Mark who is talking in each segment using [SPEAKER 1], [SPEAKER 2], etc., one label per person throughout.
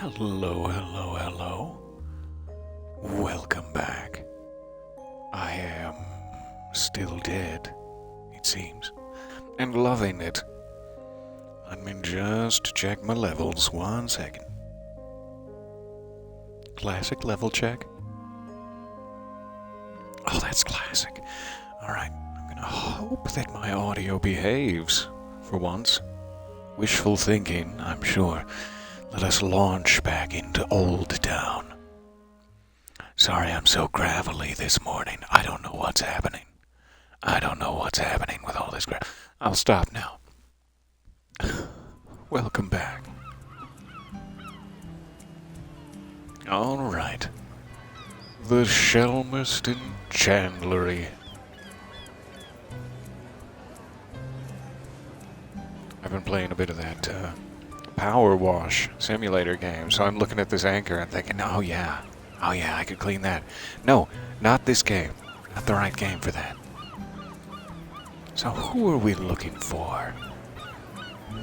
[SPEAKER 1] Hello, hello, hello. Welcome back. I am still dead, it seems, and loving it. Let me just check my levels 1 second. Classic level check. Oh, that's classic. Alright, I'm gonna hope that my audio behaves for once. Wishful thinking, I'm sure. Let us launch back into Old Town. Sorry I'm so gravelly this morning. I don't know what's happening. I don't know what's happening with all this I'll stop now. Welcome back. Alright. The Shelmerston Chandlery. I've been playing a bit of that Power Wash simulator game, so I'm looking at this anchor and thinking, oh yeah, I could clean that. No, not this game. Not the right game for that. So who are we looking for? I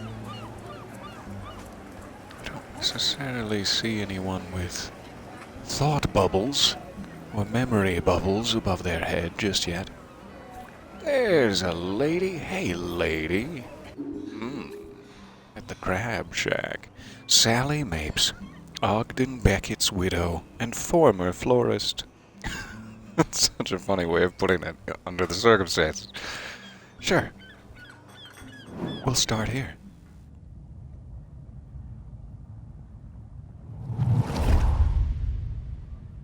[SPEAKER 1] don't necessarily see anyone with thought bubbles or memory bubbles above their head just yet. There's a lady. Hey, lady. At the Crab Shack. Sally Mapes, Ogden Beckett's widow and former florist. That's such a funny way of putting it under the circumstances. Sure. We'll start here.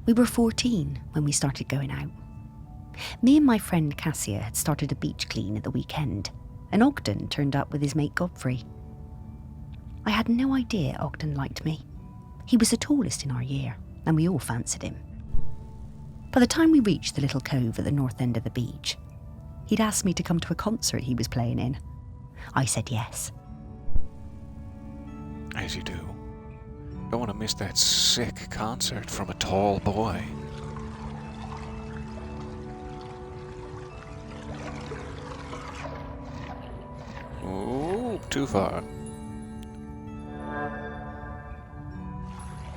[SPEAKER 2] We were 14 when we started going out. Me and my friend Cassia had started a beach clean at the weekend, and Ogden turned up with his mate Godfrey. I had no idea Ogden liked me. He was the tallest in our year, and we all fancied him. By the time we reached the little cove at the north end of the beach, he'd asked me to come to a concert he was playing in. I said yes.
[SPEAKER 1] As you do. Don't want to miss that sick concert from a tall boy. Ooh, too far.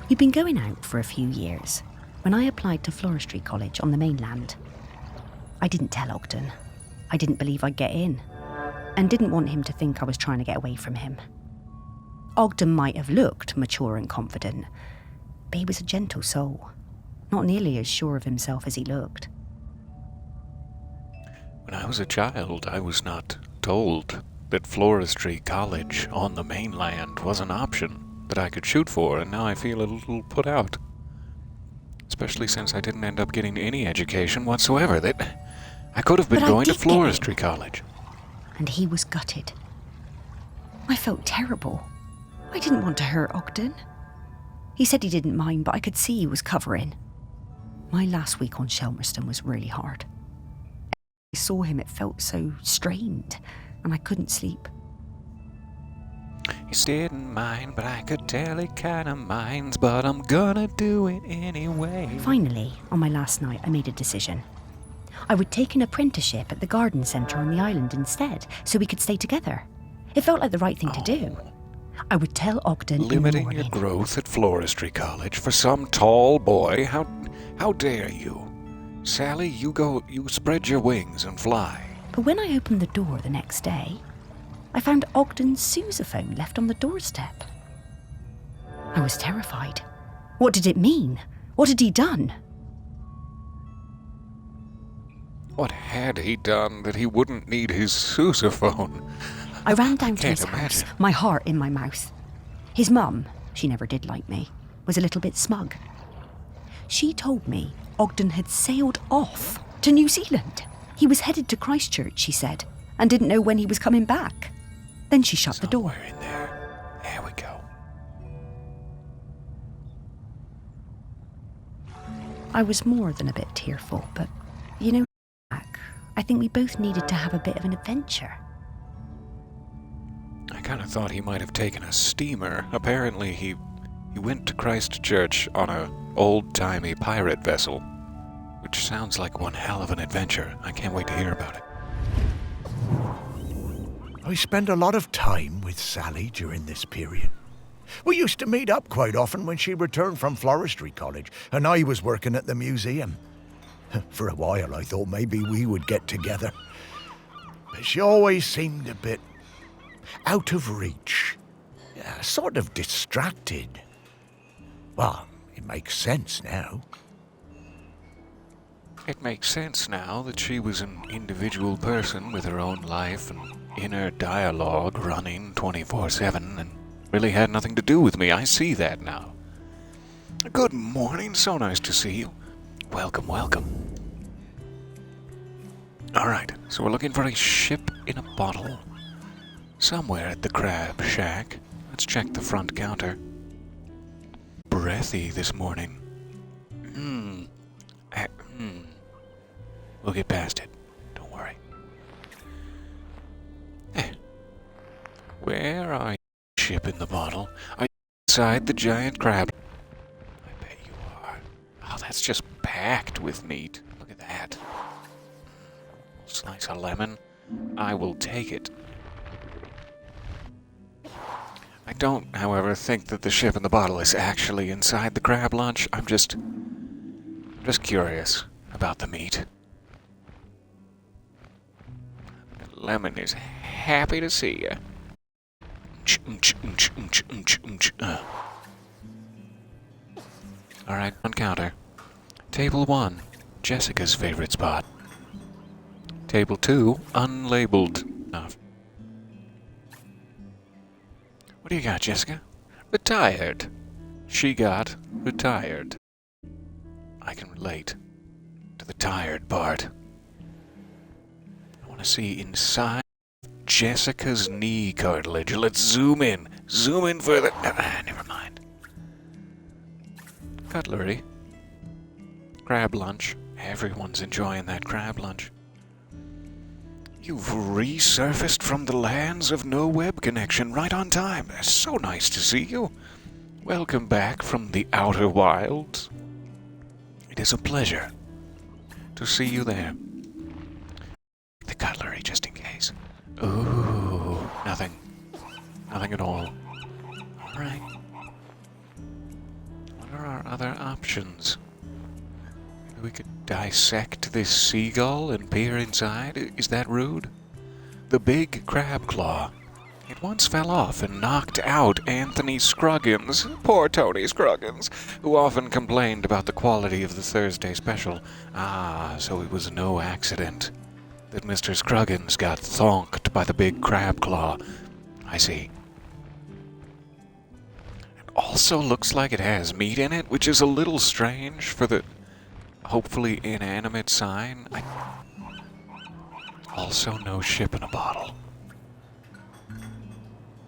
[SPEAKER 2] We'd been going out for a few years when I applied to Floristry College on the mainland. I didn't tell Ogden. I didn't believe I'd get in, and didn't want him to think I was trying to get away from him. Ogden might have looked mature and confident, but he was a gentle soul, not nearly as sure of himself as he looked.
[SPEAKER 1] When I was a child, I was not told that Floristry College on the mainland was an option that I could shoot for, and now I feel a little put out. Especially since I didn't end up getting any education whatsoever. That I could have been going to Floristry College.
[SPEAKER 2] And he was gutted. I felt terrible. I didn't want to hurt Ogden. He said he didn't mind, but I could see he was covering. My last week on Shelmerston was really hard. I saw him, it felt so strained, and I couldn't sleep.
[SPEAKER 1] He didn't mind, but I could tell he kinda minds, but I'm gonna do it anyway.
[SPEAKER 2] Finally, on my last night, I made a decision. I would take an apprenticeship at the garden centre on the island instead, so we could stay together. It felt like the right thing to do. I would tell Ogden in the morning.
[SPEAKER 1] Limiting your growth at Floristry College for some tall boy? How dare you? Sally, you spread your wings and fly.
[SPEAKER 2] But when I opened the door the next day, I found Ogden's Sousaphone left on the doorstep. I was terrified. What did it mean? What had he done?
[SPEAKER 1] What had he done that he wouldn't need his Sousaphone?
[SPEAKER 2] I ran down to his house, my heart in my mouth. His mum, she never did like me, was a little bit smug. She told me Ogden had sailed off to New Zealand. He was headed to Christchurch, she said, and didn't know when he was coming back. Then she shut the door.
[SPEAKER 1] In there. There we go.
[SPEAKER 2] I was more than a bit tearful, but, I think we both needed to have a bit of an adventure.
[SPEAKER 1] I kind of thought he might have taken a steamer. Apparently he went to Christchurch on a old-timey pirate vessel, which sounds like one hell of an adventure. I can't wait to hear about it.
[SPEAKER 3] I spent a lot of time with Sally during this period. We used to meet up quite often when she returned from floristry college and I was working at the museum. For a while I thought maybe we would get together. But she always seemed a bit out of reach. Sort of distracted. Well, it makes sense now.
[SPEAKER 1] It makes sense now that she was an individual person with her own life and inner dialogue running 24/7 and really had nothing to do with me. I see that now. Good morning, so nice to see you. Welcome, welcome. Alright, so we're looking for a ship in a bottle. Somewhere at the Crab Shack. Let's check the front counter. Breathy this morning. We'll get past it. Don't worry. Where are you, ship in the bottle? Are you inside the giant crab? I bet you are. Oh, that's just packed with meat. Look at that. Slice of lemon. I will take it. I don't, however, think that the ship in the bottle is actually inside the crab lunch. I'm just curious about the meat. Lemon is happy to see you. Alright, on counter. Table 1, Jessica's favorite spot. Table 2, unlabeled. What do you got, Jessica? Retired. She got retired. I can relate to the tired part. I want to see inside Jessica's knee cartilage. Let's zoom in. Zoom in further. Never mind. Cutlery. Crab lunch. Everyone's enjoying that crab lunch. You've resurfaced from the lands of no web connection right on time. So nice to see you. Welcome back from the outer wilds. It is a pleasure to see you there. The cutlery, just in case. Ooh, nothing. Nothing at all. Alright. What are our other options? Maybe we could dissect this seagull and peer inside? Is that rude? The big crab claw. It once fell off and knocked out Anthony Scruggins, poor Tony Scruggins, who often complained about the quality of the Thursday special. Ah, so it was no accident that Mr. Scruggins got thonked by the big crab claw. I see. It also looks like it has meat in it, which is a little strange for the hopefully inanimate sign. Also no ship in a bottle.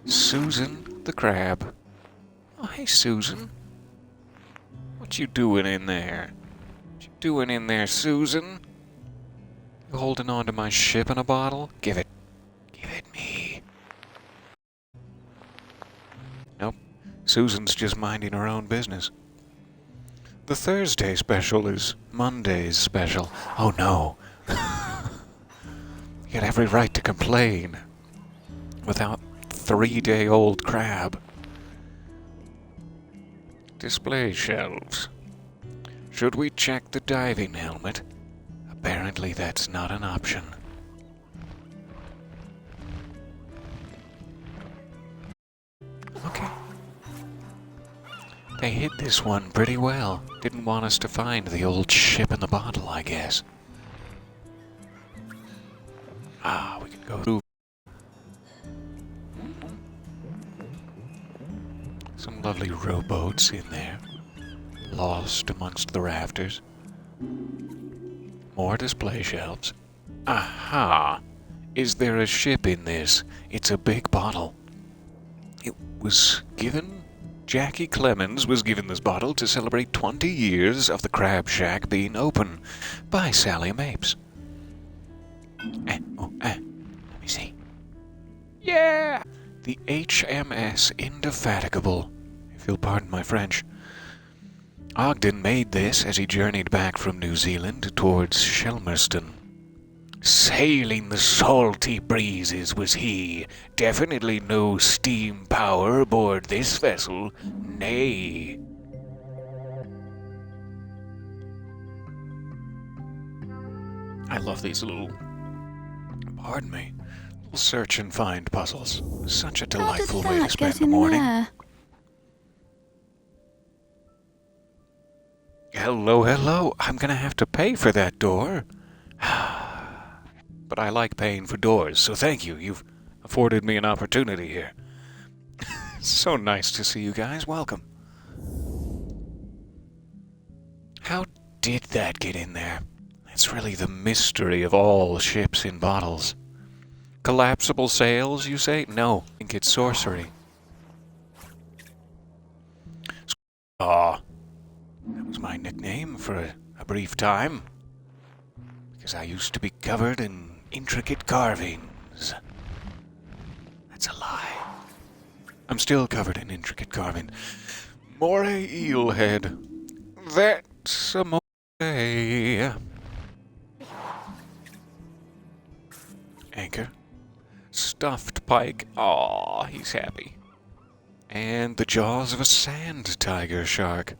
[SPEAKER 1] Susan the crab. Oh, hey, Susan. What you doing in there? What you doing in there, Susan? You holding on to my ship in a bottle? Give it. Give it me. Nope. Susan's just minding her own business. The Thursday special is Monday's special. Oh, no. You got every right to complain. Without 3-day-old crab. Display shelves. Should we check the diving helmet? Apparently that's not an option. Okay. They hid this one pretty well. Didn't want us to find the old ship in the bottle, I guess. Ah, we could go through. Some lovely rowboats in there, lost amongst the rafters. More display shelves. Aha! Is there a ship in this? It's a big bottle. It was given... Jackie Clemens was given this bottle to celebrate 20 years of the Crab Shack being open by Sally Mapes. Let me see. Yeah! The HMS Indefatigable, if you'll pardon my French. Ogden made this as he journeyed back from New Zealand towards Shelmerston. Sailing the salty breezes was he. Definitely no steam power aboard this vessel. Nay. I love these little, pardon me, little search and find puzzles. Such a delightful way to spend the morning.
[SPEAKER 4] There?
[SPEAKER 1] Hello, hello. I'm gonna have to pay for that door. But I like paying for doors, so thank you. You've afforded me an opportunity here. So nice to see you guys. Welcome. How did that get in there? It's really the mystery of all ships in bottles. Collapsible sails, you say? No, I think it's sorcery. That was my nickname for a brief time. Because I used to be covered in intricate carvings. That's a lie. I'm still covered in intricate carving. Moray eelhead. That's a moray. Anchor. Stuffed pike. Aw, he's happy. And the jaws of a sand tiger shark.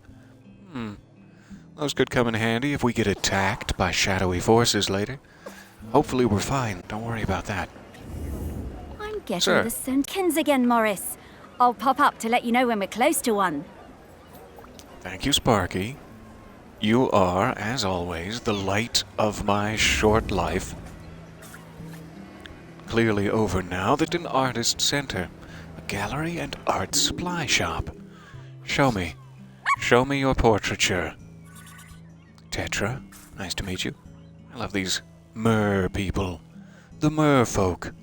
[SPEAKER 1] Those could come in handy if we get attacked by shadowy forces later. Hopefully we're fine. Don't worry about that.
[SPEAKER 4] I'm getting
[SPEAKER 1] Sir.
[SPEAKER 4] the Kins again, Morris. I'll pop up to let you know when we're close to one.
[SPEAKER 1] Thank you, Sparky. You are, as always, the light of my short life. Clearly over now that an artist center, a gallery and art supply shop. Show me. Show me your portraiture. Tetra, nice to meet you. I love these mer people. The merfolk.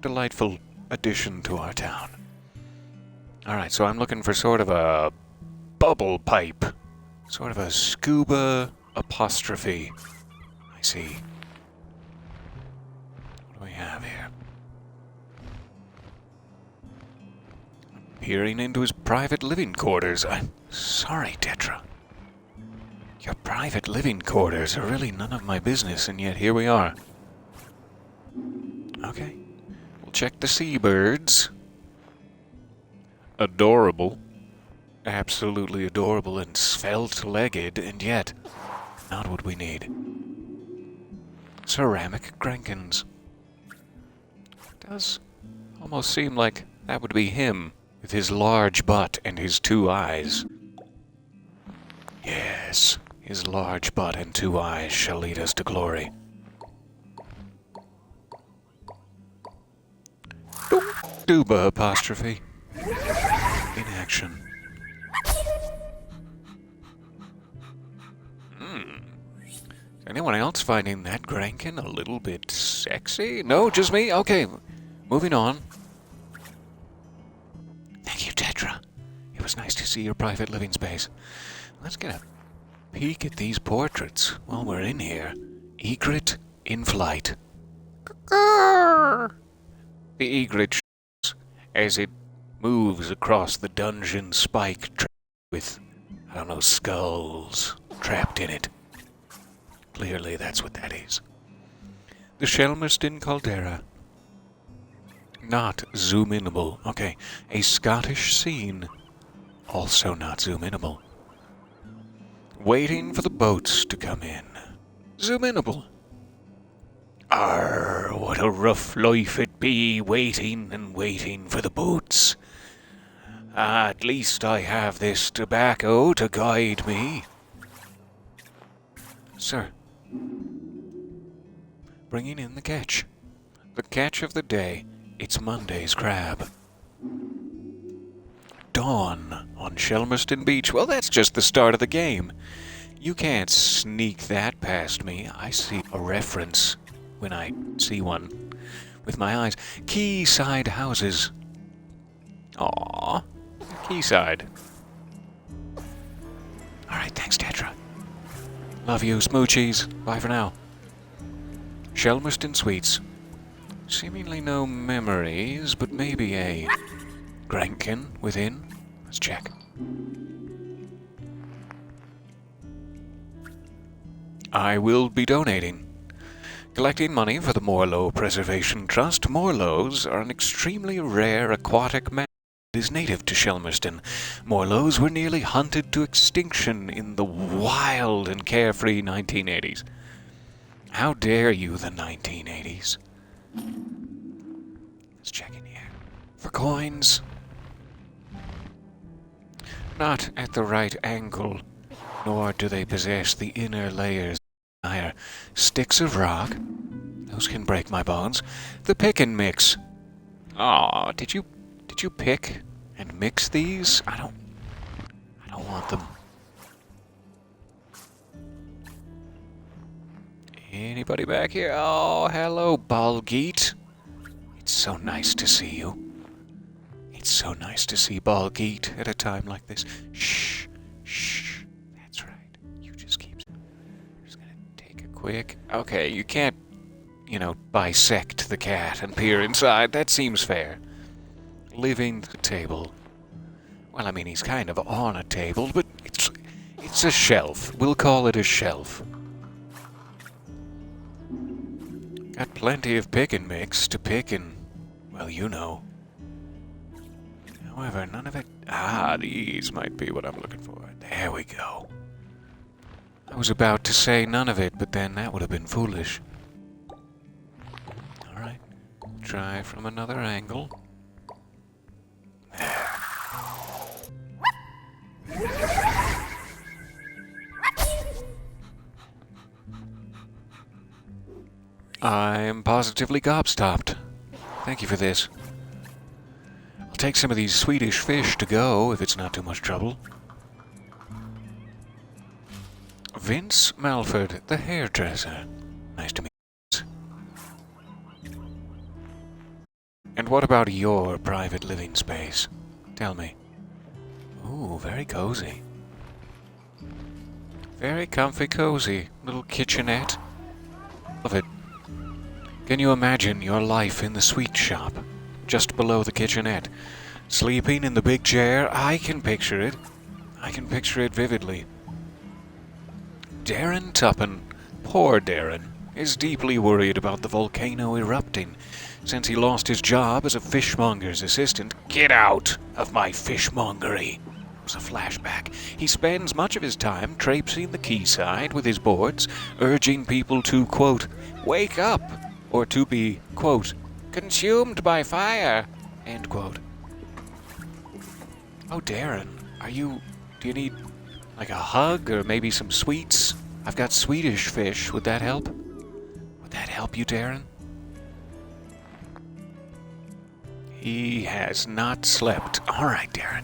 [SPEAKER 1] Delightful addition to our town. Alright, so I'm looking for sort of a bubble pipe. Sort of a scuba apostrophe. I see. What do we have here? Peering into his private living quarters. I'm sorry, Tetra. Your private living quarters are really none of my business, and yet here we are. Okay. We'll check the seabirds. Adorable. Absolutely adorable and svelte-legged, and yet not what we need. Ceramic grankins. Does almost seem like that would be him, with his large butt and his 2 eyes. Yes, his large butt and 2 eyes shall lead us to glory. Duba apostrophe. In action. Is anyone else finding that Grankin a little bit sexy? No, just me? Okay, moving on. Thank you, Tetra. It was nice to see your private living space. Let's get a peek at these portraits while we're in here. Egret in flight. The egret shoots as it moves across the dungeon spike with, I don't know, skulls trapped in it. Clearly that's what that is. The Shelmerston Caldera. Not zoom-inable. Okay, a Scottish scene. Also not zoom-inable. Waiting for the boats to come in. Zoom-inable. Arr, what a rough life it be, waiting and waiting for the boats. At least I have this tobacco to guide me. Sir. Bringing in the catch. The catch of the day. It's Monday's crab. Dawn on Shelmerston Beach. Well, that's just the start of the game. You can't sneak that past me. I see a reference when I see one with my eyes. Quayside houses. Aww. Quayside. Alright, thanks, Tetra. Love you, smoochies. Bye for now. Shelmerston Suites. Seemingly no memories, but maybe a Grankin within. Let's check. I will be donating. Collecting money for the Morlow Preservation Trust. Morlows are an extremely rare aquatic mammal that is native to Shelmerston. Morlows were nearly hunted to extinction in the wild and carefree 1980s. How dare you, the 1980s? Let's check in here. For coins. Not at the right angle, nor do they possess the inner layers. Higher. Sticks of rock. Those can break my bones. The pick and mix. Aw, did you pick and mix these? I don't want them. Anybody back here? Oh, hello, Balgeet. It's so nice to see you. It's so nice to see Balgeet at a time like this. Shh, shh. That's right. You just keep... Just gonna take a quick... Okay, you can't, bisect the cat and peer inside. That seems fair. Leaving the table. Well, I mean, he's kind of on a table, but it's a shelf. We'll call it a shelf. Got plenty of pick and mix to pick and, well, you know. However, none of it... Ah, these might be what I'm looking for. There we go. I was about to say none of it, but then that would have been foolish. Alright. Try from another angle. There. I'm positively gobstopped. Thank you for this. I'll take some of these Swedish fish to go, if it's not too much trouble. Vince Malford, the hairdresser. Nice to meet you. And what about your private living space? Tell me. Ooh, very cozy. Very comfy cozy. Little kitchenette. Love it. Can you imagine your life in the sweet shop, just below the kitchenette? Sleeping in the big chair? I can picture it. I can picture it vividly. Darren Tuppen, poor Darren, is deeply worried about the volcano erupting since he lost his job as a fishmonger's assistant. Get out of my fishmongery! It was a flashback. He spends much of his time traipsing the quayside with his boards, urging people to, quote, wake up, or to be, quote, consumed by fire, end quote. Oh, Darren, do you need, like, a hug or maybe some sweets? I've got Swedish fish. Would that help? Would that help you, Darren? He has not slept. All right, Darren.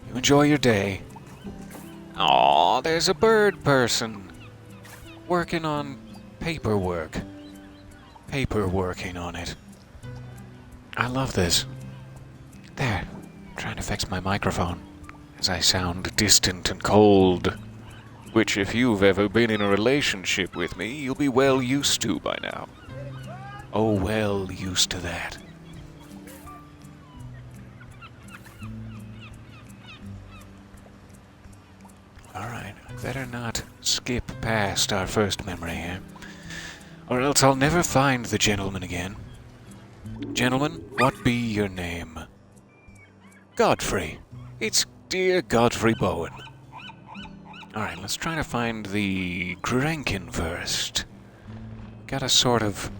[SPEAKER 1] You enjoy your day. Aw, there's a bird person working on paperwork. Paperworking on it. I love this. There. I'm trying to fix my microphone as I sound distant and cold, which if you've ever been in a relationship with me, you'll be well used to by now. Oh, well used to that. Alright, I better not skip past our first memory here, or else I'll never find the gentleman again. Gentlemen, what be your name? Godfrey. It's dear Godfrey Bowen. Alright, let's try to find the Grankin first. Got a sort of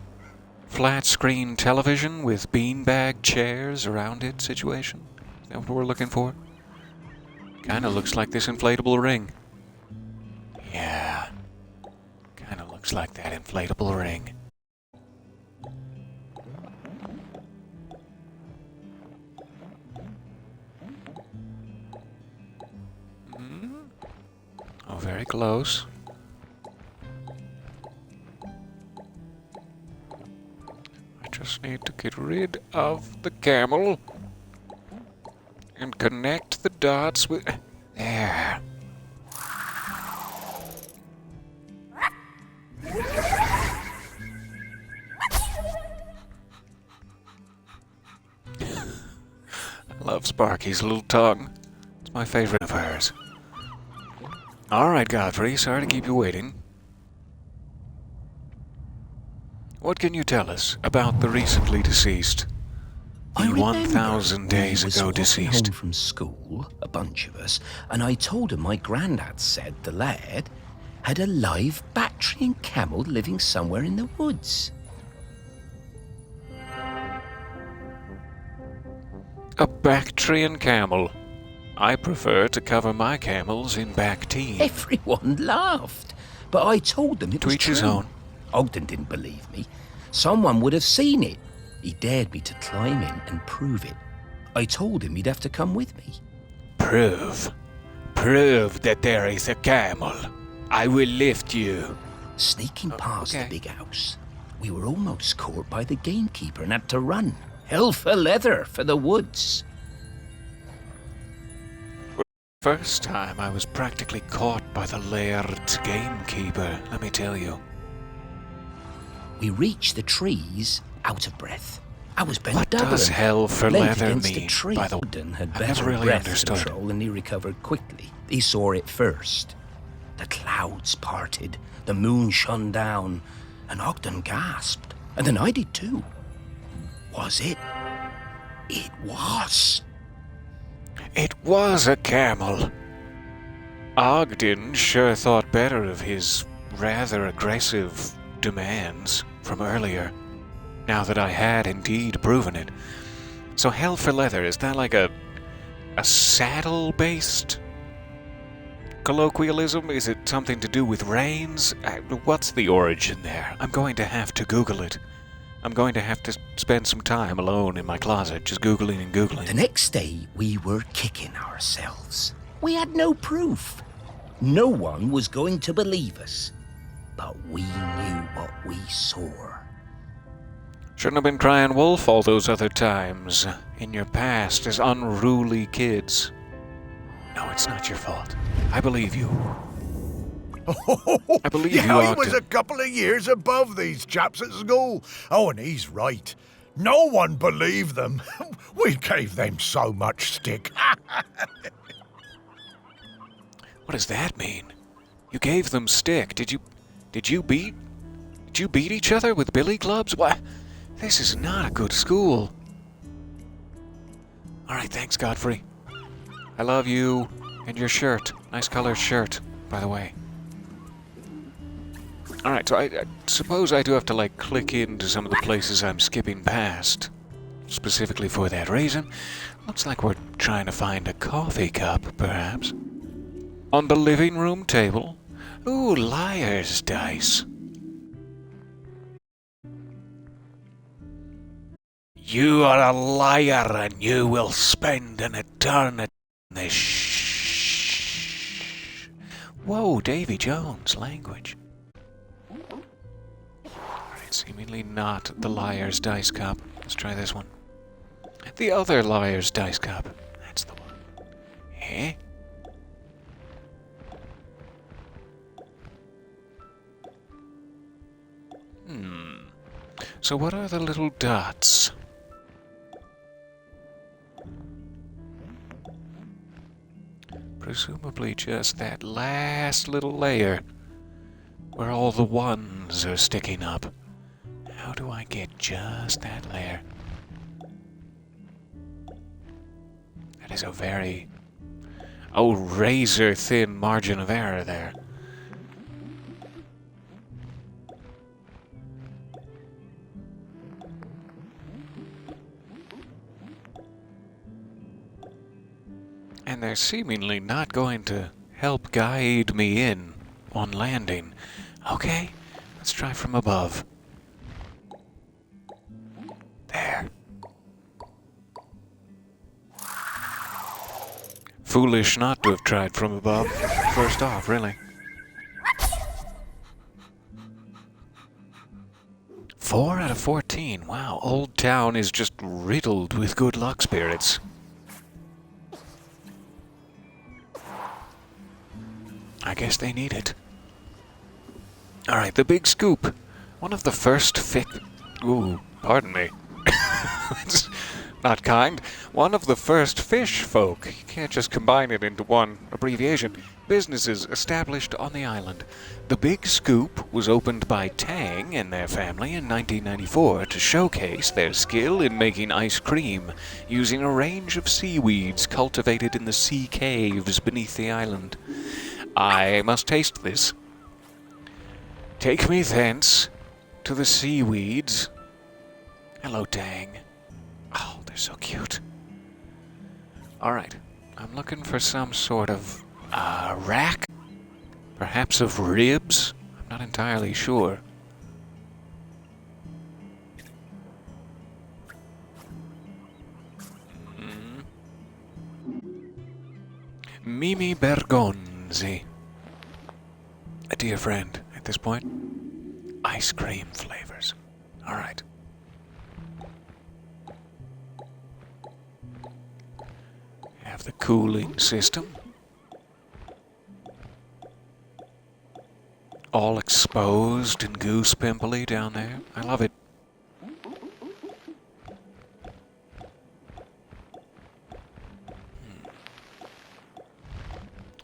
[SPEAKER 1] flat-screen television with beanbag chairs around it situation. Is that what we're looking for? Kinda looks like this inflatable ring. Yeah. Kinda looks like that inflatable ring. Oh, very close. I just need to get rid of the camel and connect the dots with... There. I love Sparky's little tongue. It's my favorite of hers. Alright, Godfrey, sorry to keep you waiting. What can you tell us about the recently deceased?
[SPEAKER 5] I
[SPEAKER 1] The
[SPEAKER 5] remember
[SPEAKER 1] 1,000 days
[SPEAKER 5] we was
[SPEAKER 1] ago
[SPEAKER 5] walking
[SPEAKER 1] deceased.
[SPEAKER 5] home from school, a bunch of us, and I told him my granddad said the lad had a live Bactrian camel living somewhere in the woods.
[SPEAKER 1] A Bactrian camel. I prefer to cover my camels in Bactine.
[SPEAKER 5] Everyone laughed, but I told them it
[SPEAKER 1] To
[SPEAKER 5] was
[SPEAKER 1] each
[SPEAKER 5] true.
[SPEAKER 1] his own.
[SPEAKER 5] Ogden didn't believe me. Someone would have seen it. He dared me to climb in and prove it. I told him he'd have to come with me.
[SPEAKER 1] Prove that there is a camel. I will lift you.
[SPEAKER 5] Sneaking past
[SPEAKER 1] okay.
[SPEAKER 5] the big house, we were almost caught by the gamekeeper and had to run. Hell for leather for the woods.
[SPEAKER 1] First time I was practically caught by the laird's gamekeeper, let me tell you.
[SPEAKER 5] We reached the trees out of breath. I was bent
[SPEAKER 1] What
[SPEAKER 5] double.
[SPEAKER 1] does hell for
[SPEAKER 5] leant
[SPEAKER 1] leather
[SPEAKER 5] against
[SPEAKER 1] mean,
[SPEAKER 5] a tree.
[SPEAKER 1] by the way?
[SPEAKER 5] Ogden had
[SPEAKER 1] I've
[SPEAKER 5] better
[SPEAKER 1] never really
[SPEAKER 5] breath
[SPEAKER 1] understood.
[SPEAKER 5] control and he recovered quickly. He saw it first. The clouds parted, the moon shone down, and Ogden gasped. And then I did too. Was it? It was.
[SPEAKER 1] It was a camel. Ogden sure thought better of his rather aggressive demands from earlier, now that I had indeed proven it. So hell for leather, is that like a saddle-based colloquialism? Is it something to do with reins? What's the origin there? I'm going to have to Google it. I'm going to have to spend some time alone in my closet just Googling and Googling.
[SPEAKER 5] The next day, we were kicking ourselves. We had no proof. No one was going to believe us. But we knew what we saw.
[SPEAKER 1] Shouldn't have been crying wolf all those other times in your past as unruly kids. No, it's not your fault. I believe you. I believe you,
[SPEAKER 3] yeah, he
[SPEAKER 1] Ogden.
[SPEAKER 3] was a couple of years above these chaps at school. Oh, and he's right. No one believed them. We gave them so much stick.
[SPEAKER 1] What does that mean? You gave them stick. Did you beat each other with billy clubs? What? This is not a good school. All right, thanks, Godfrey. I love you and your shirt. Nice colored shirt, by the way. All right, so I suppose I do have to, like, click into some of the places I'm skipping past, specifically for that reason. Looks like we're trying to find a coffee cup, perhaps. On the living room table. Ooh, liar's dice. You are a liar and you will spend an eternity in this Whoa, Davy Jones language. Alright, seemingly not the liar's dice cup. Let's try this one. The other liar's dice cup. That's the one. Eh? So what are the little dots? Presumably just that last little layer where all the ones are sticking up. How do I get just that layer? That is a very... razor thin margin of error there. And they're seemingly not going to help guide me in on landing. Okay, let's try from above. There. Foolish not to have tried from above. First off, really. 4 out of 14. Wow, Old Town is just riddled with good luck spirits. I guess they need it. Alright, the big scoop. One of the first Ooh, pardon me. Let's not kind. One of the first fish folk. You can't just combine it into one abbreviation. Businesses established on the island. The Big Scoop was opened by Tang and their family in 1994 to showcase their skill in making ice cream using a range of seaweeds cultivated in the sea caves beneath the island. I must taste this. Take me thence to the seaweeds. Hello, Tang. Oh, they're so cute. Alright, I'm looking for some sort of rack? Perhaps of ribs? I'm not entirely sure. Mimi Bergonzi. A dear friend at this point. Ice cream flavors. Alright. Have the cooling system. All exposed and goose pimply down there. I love it.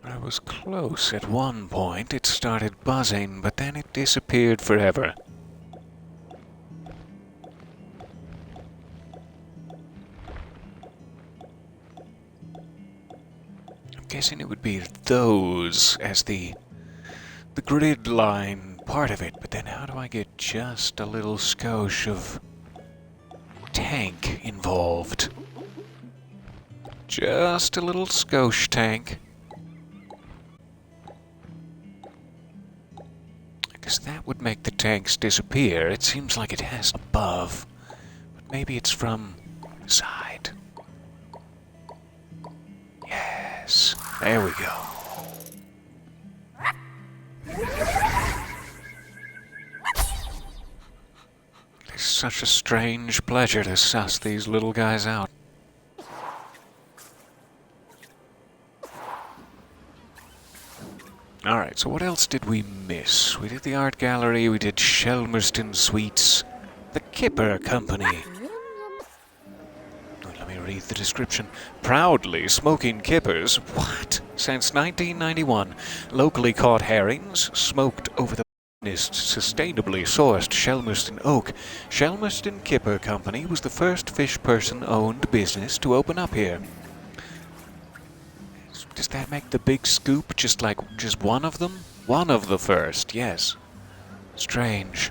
[SPEAKER 1] I was close at one point. It started buzzing, but then it disappeared forever. I'm guessing it would be those as the grid line part of it, but then how do I get just a little skosh of tank involved? Just a little skosh tank. Because that would make the tanks disappear. It seems like it has above, but maybe it's from the side. Yes, there we go. It's such a strange pleasure to suss these little guys out. Alright, so what else did we miss? We did the art gallery, we did Shelmerston Sweets, the Kipper Company. Let me read the description. Proudly smoking kippers, what? Since 1991, locally caught herrings, smoked over the finest sustainably sourced Shelmerston oak. Shelmerston Kipper Company was the first fish person-owned business to open up here. Does that make the Big Scoop just one of them? One of the first, yes. Strange.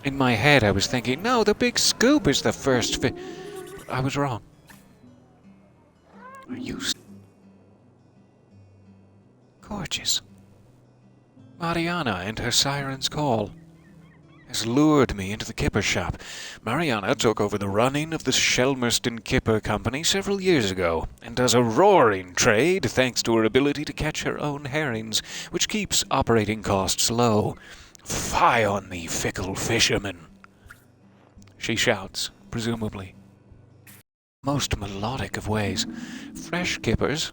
[SPEAKER 1] In my head I was thinking, no, the Big Scoop is the first I was wrong. Are you gorgeous? Mariana and her siren's call has lured me into the Kipper shop. Mariana took over the running of the Shelmerston Kipper Company several years ago, and does a roaring trade thanks to her ability to catch her own herrings, which keeps operating costs low. Fie on thee, fickle fisherman! She shouts, presumably. Most melodic of ways. Fresh kippers.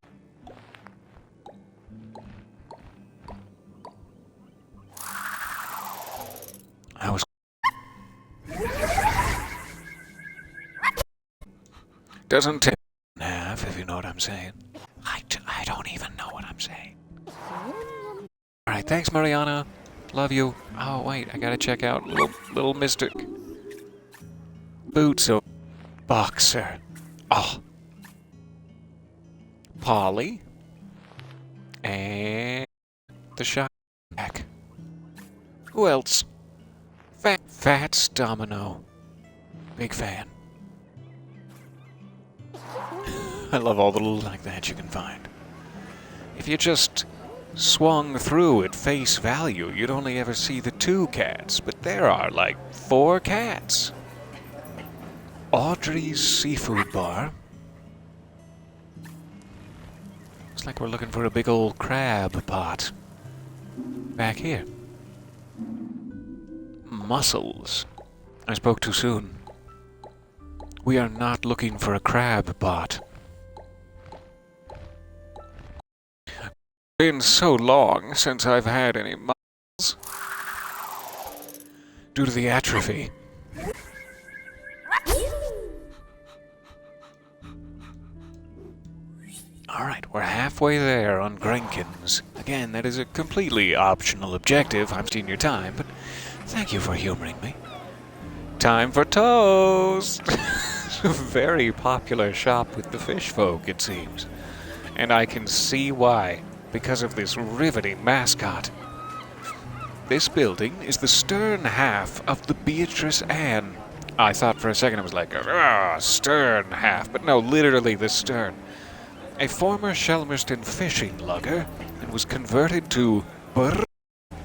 [SPEAKER 1] I was... Doesn't take half, if you know what I'm saying. I don't even know what I'm saying. Alright, thanks, Mariana. Love you. Oh, wait, I gotta check out little Mr. Boots of Boxer. Oh. Polly. And the shop back. Who else? Fats Domino. Big fan. I love all the little like that you can find. If you just swung through at face value, you'd only ever see the 2 cats, but there are like 4 cats. Audrey's Seafood Bar. Looks like we're looking for a big old crab pot. Back here. Mussels. I spoke too soon. We are not looking for a crab pot. Been so long since I've had any mussels. Due to the atrophy. Alright, we're halfway there on Grenkins. Again, that is a completely optional objective. I'm wasting your time, but thank you for humoring me. Time for toast! A very popular shop with the fish folk, it seems. And I can see why, because of this riveting mascot. This building is the stern half of the Beatrice Anne. I thought for a second it was like, stern half, but no, literally the stern. A former Shelmerston fishing lugger, and was converted to brr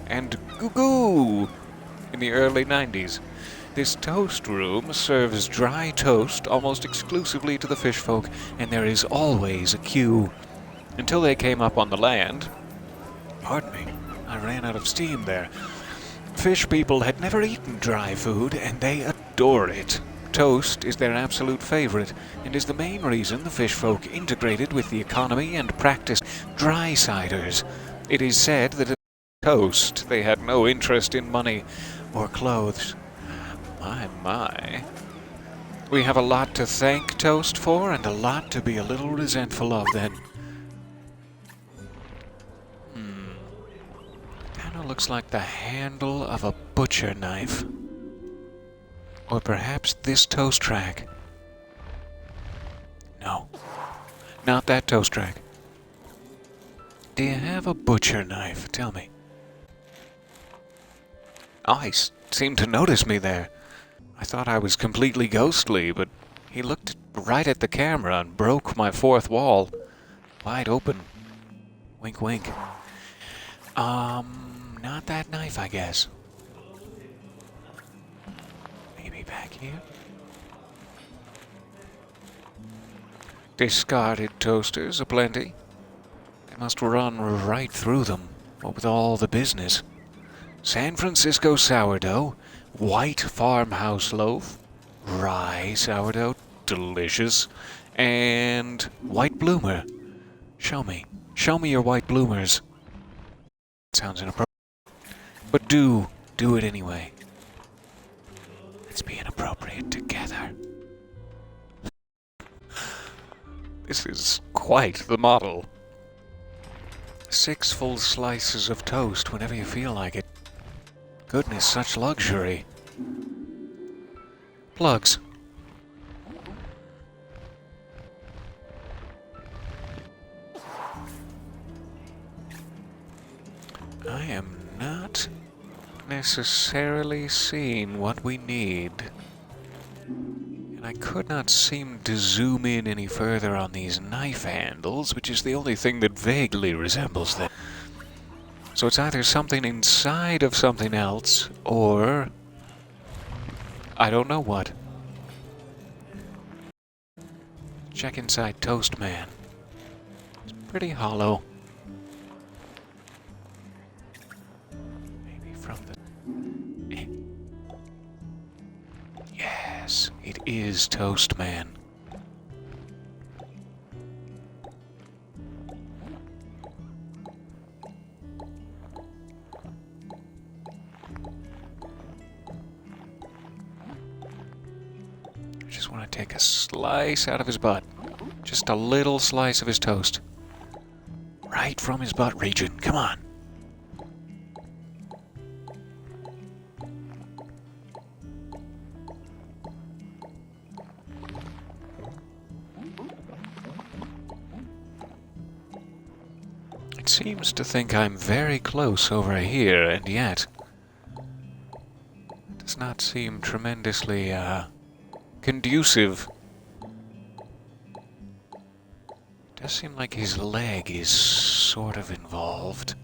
[SPEAKER 1] and goo-goo in the early 90s. This toast room serves dry toast almost exclusively to the fish folk, and there is always a queue. Until they came up on the land. Pardon me, I ran out of steam there. Fish people had never eaten dry food, and they adore it. Toast is their absolute favorite, and is the main reason the fish folk integrated with the economy and practiced dry ciders. It is said that at toast they had no interest in money or clothes. My. We have a lot to thank Toast for, and a lot to be a little resentful of, then. Kinda looks like the handle of a butcher knife. Or perhaps this toast rack. No, not that toast rack. Do you have a butcher knife? Tell me. Oh, he seemed to notice me there. I thought I was completely ghostly, but he looked right at the camera and broke my fourth wall. Wide open. Wink, wink. Not that knife, I guess. Maybe back here? Discarded toasters aplenty. They must run right through them, what with all the business. San Francisco sourdough, white farmhouse loaf, rye sourdough, delicious, and white bloomer. Show me your white bloomers. Sounds inappropriate, but do it anyway. Let's be inappropriate together. This is quite the model. 6 full slices of toast whenever you feel like it. Goodness, such luxury. Plugs. I am not necessarily seeing what we need. And I could not seem to zoom in any further on these knife handles, which is the only thing that vaguely resembles them. So it's either something inside of something else, or I don't know what. Check inside Toast Man. It's pretty hollow. Maybe from the... Yes, it is Toast Man. Just want to take a slice out of his butt. Just a little slice of his toast. Right from his butt region. Come on. It seems to think I'm very close over here, and yet it does not seem tremendously, conducive. Does seem like his leg is sort of involved.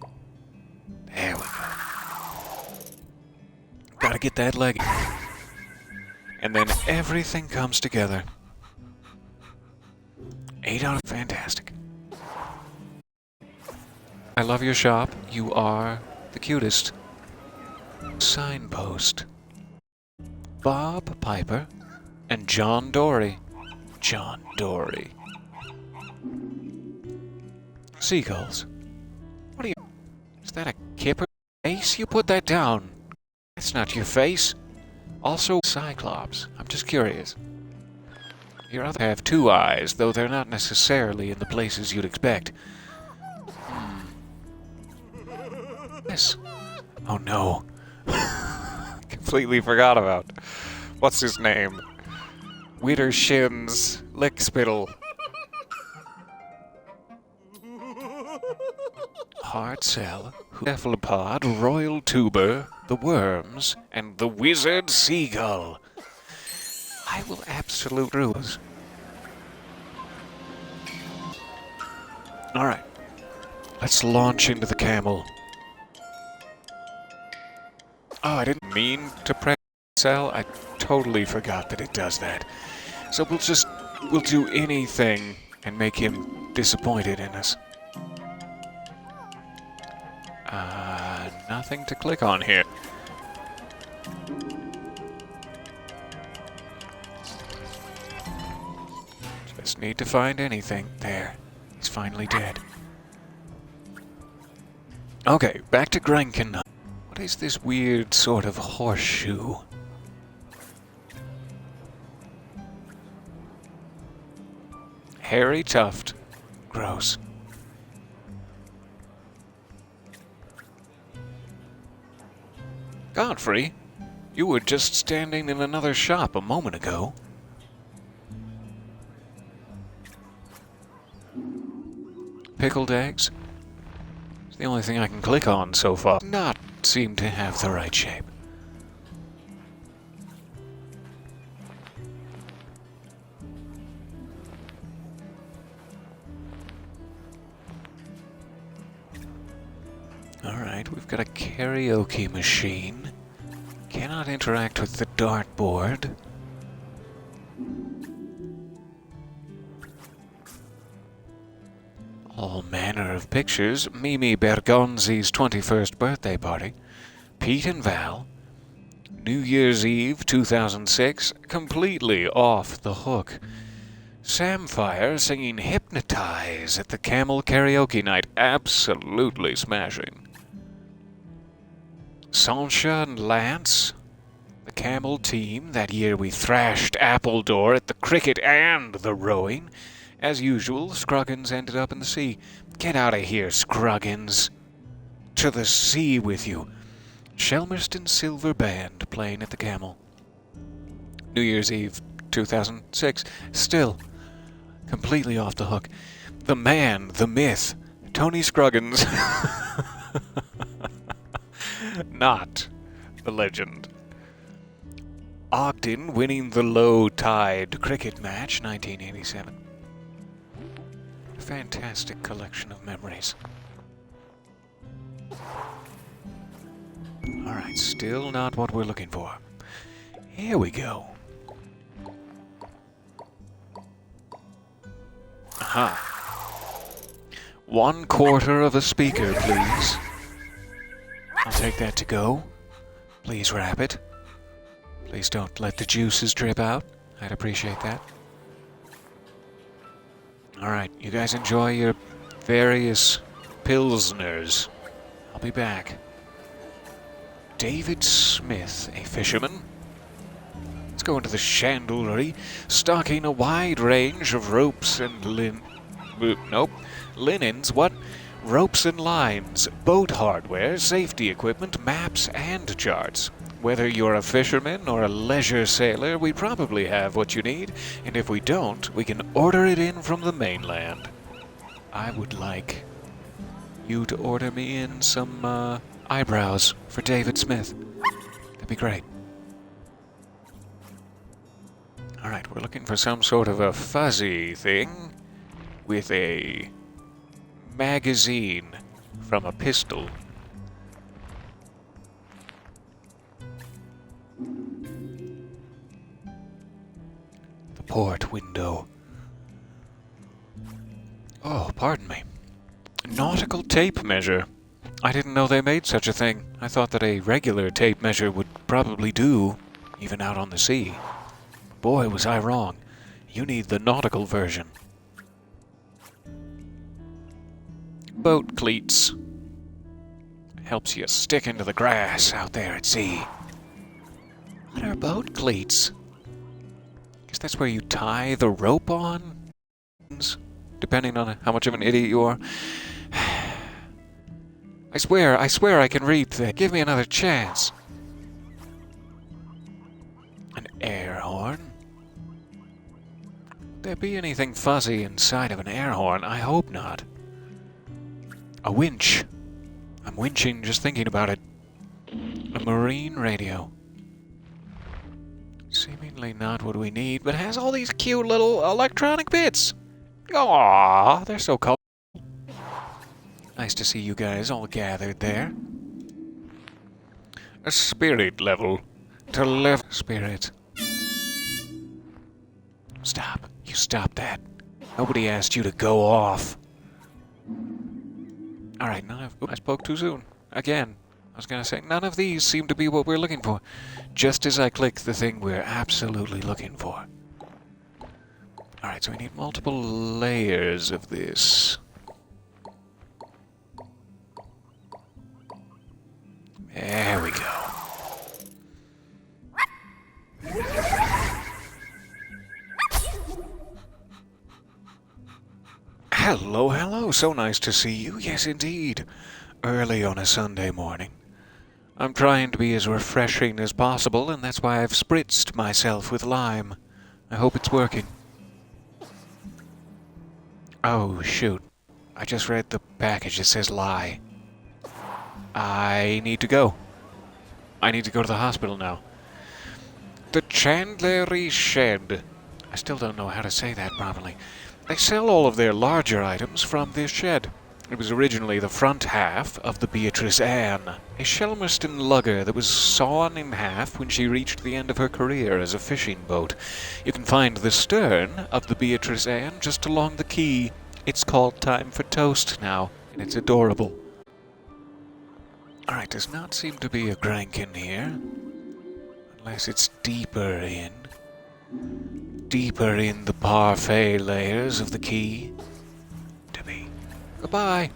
[SPEAKER 1] There we go. Gotta get that leg. And then everything comes together. 8 out of fantastic. I love your shop. You are the cutest. Signpost. Bob Piper and John Dory. John Dory. Seagulls. What are you... Is that a Kipper face? You put that down. That's not your face. Also, Cyclops. I'm just curious. Your other have two eyes, though they're not necessarily in the places you'd expect. Yes. Oh no. Completely forgot about. What's his name? Widdershins Lickspittle. Hard Cell, Cephalopod, Royal Tuber, the Worms, and the Wizard Seagull. I will absolute rules. Alright. Let's launch into the Camel. Oh, I didn't mean to press cell. I totally forgot that it does that. So we'll do anything and make him disappointed in us. Nothing to click on here. Just need to find anything. There. He's finally dead. Okay, back to Grenken. What is this weird sort of horseshoe? Hairy tuft. Gross. Godfrey, you were just standing in another shop a moment ago. Pickled eggs? It's the only thing I can click on so far. Not seem to have the right shape. Alright, we've got a karaoke machine. Cannot interact with the dartboard. All manner of pictures. Mimi Bergonzi's 21st birthday party. Pete and Val. New Year's Eve 2006. Completely off the hook. Samfire singing Hypnotize at the Camel karaoke night. Absolutely smashing. Sancha and Lance, the Camel team. That year we thrashed Appledore at the cricket and the rowing. As usual, Scruggins ended up in the sea. Get out of here, Scruggins. To the sea with you. Shelmerston Silver Band playing at the Camel. New Year's Eve 2006. Still completely off the hook. The man, the myth, Tony Scruggins. Not the legend. Ogden winning the Low Tide cricket match, 1987. Fantastic collection of memories. Alright, still not what we're looking for. Here we go. Aha. 1/4 of a speaker, please. I'll take that to go. Please wrap it. Please don't let the juices drip out. I'd appreciate that. Alright, you guys enjoy your various pilsners. I'll be back. David Smith, a fisherman. Let's go into the chandlery, stocking a wide range of ropes and linens, what? Ropes and lines, boat hardware, safety equipment, maps, and charts. Whether you're a fisherman or a leisure sailor, we probably have what you need, and if we don't, we can order it in from the mainland. I would like you to order me in some eyebrows for David Smith. That'd be great. Alright, we're looking for some sort of a fuzzy thing with a magazine from a pistol. The port window. Oh, pardon me. Nautical tape measure. I didn't know they made such a thing. I thought that a regular tape measure would probably do, even out on the sea. Boy, was I wrong. You need the nautical version. Boat cleats. Helps you stick into the grass out there at sea. What are boat cleats? guess that's where you tie the rope on? Depending on how much of an idiot you are. I swear I can read that. Give me another chance. An air horn? Would there be anything fuzzy inside of an air horn? I hope not. A winch. I'm winching just thinking about it. A marine radio. Seemingly not what we need, but has all these cute little electronic bits. Aww, they're so colorful. Nice to see you guys all gathered there. A spirit level. To left spirit. Stop. You stop that. Nobody asked you to go off. Alright, I spoke too soon. Again. I was gonna say, none of these seem to be what we're looking for. Just as I click the thing we're absolutely looking for. Alright, so we need multiple layers of this. There we go. Hello, hello. So nice to see you. Yes, indeed. Early on a Sunday morning. I'm trying to be as refreshing as possible, and that's why I've spritzed myself with lime. I hope it's working. Oh, shoot. I just read the package. It says lie. I need to go. I need to go to the hospital now. The Chandlery Shed. I still don't know how to say that properly. They sell all of their larger items from this shed. It was originally the front half of the Beatrice Anne, a Shelmerston lugger that was sawn in half when she reached the end of her career as a fishing boat. You can find the stern of the Beatrice Anne just along the quay. It's called Time for Toast now, and it's adorable. Alright, does not seem to be a crank in here. Unless it's deeper in. Deeper in the parfait layers of the quay. To be. Goodbye.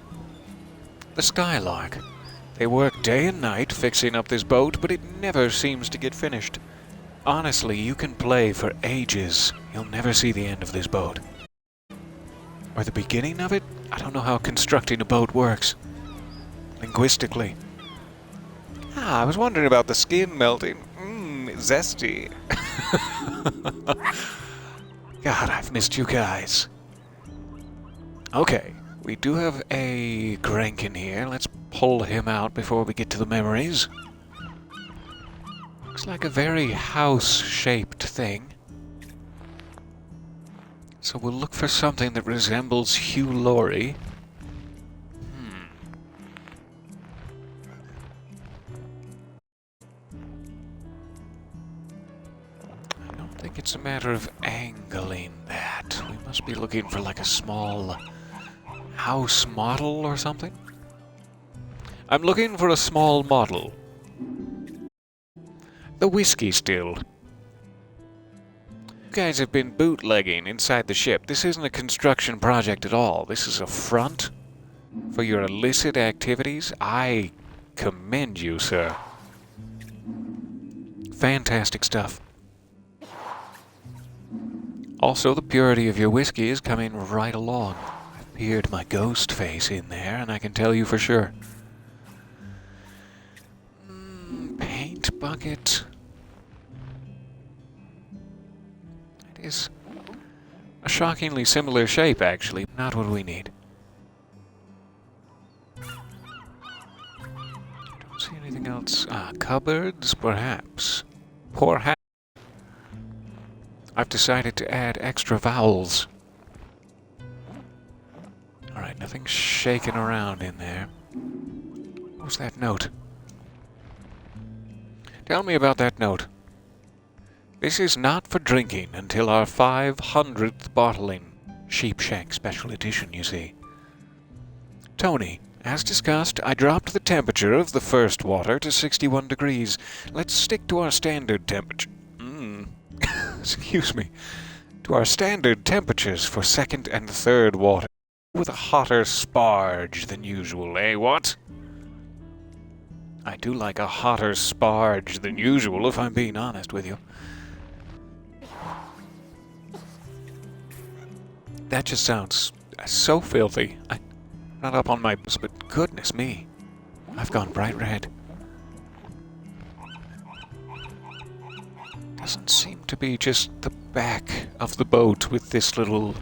[SPEAKER 1] The Skylark. They work day and night fixing up this boat, but it never seems to get finished. Honestly, you can play for ages. You'll never see the end of this boat. Or the beginning of it? I don't know how constructing a boat works. Linguistically. I was wondering about the skin melting. Zesty. God, I've missed you guys. Okay, we do have a crank in here. Let's pull him out before we get to the memories. Looks like a very house-shaped thing. So we'll look for something that resembles Hugh Laurie. I don't think it's a matter of angling that. We must be looking for like a small house model or something. I'm looking for a small model. The whiskey still. You guys have been bootlegging inside the ship. This isn't a construction project at all. This is a front for your illicit activities. I commend you, sir. Fantastic stuff. Also, the purity of your whiskey is coming right along. I've peered my ghost face in there, and I can tell you for sure. Paint bucket. It is a shockingly similar shape, actually. Not what we need. Don't see anything else. Cupboards, perhaps. Perhaps. I've decided to add extra vowels. Alright, nothing shaking around in there. What was that note? Tell me about that note. This is not for drinking until our 500th bottling. Sheepshank Special Edition, you see. Tony, as discussed, I dropped the temperature of the first water to 61 degrees. Let's stick to our standard temperature. Excuse me. To our standard temperatures for second and third water. With a hotter sparge than usual, eh, what? I do like a hotter sparge than usual, if I'm being honest with you. That just sounds so filthy. Not up on my... but goodness me. I've gone bright red. Doesn't seem to be just the back of the boat with this little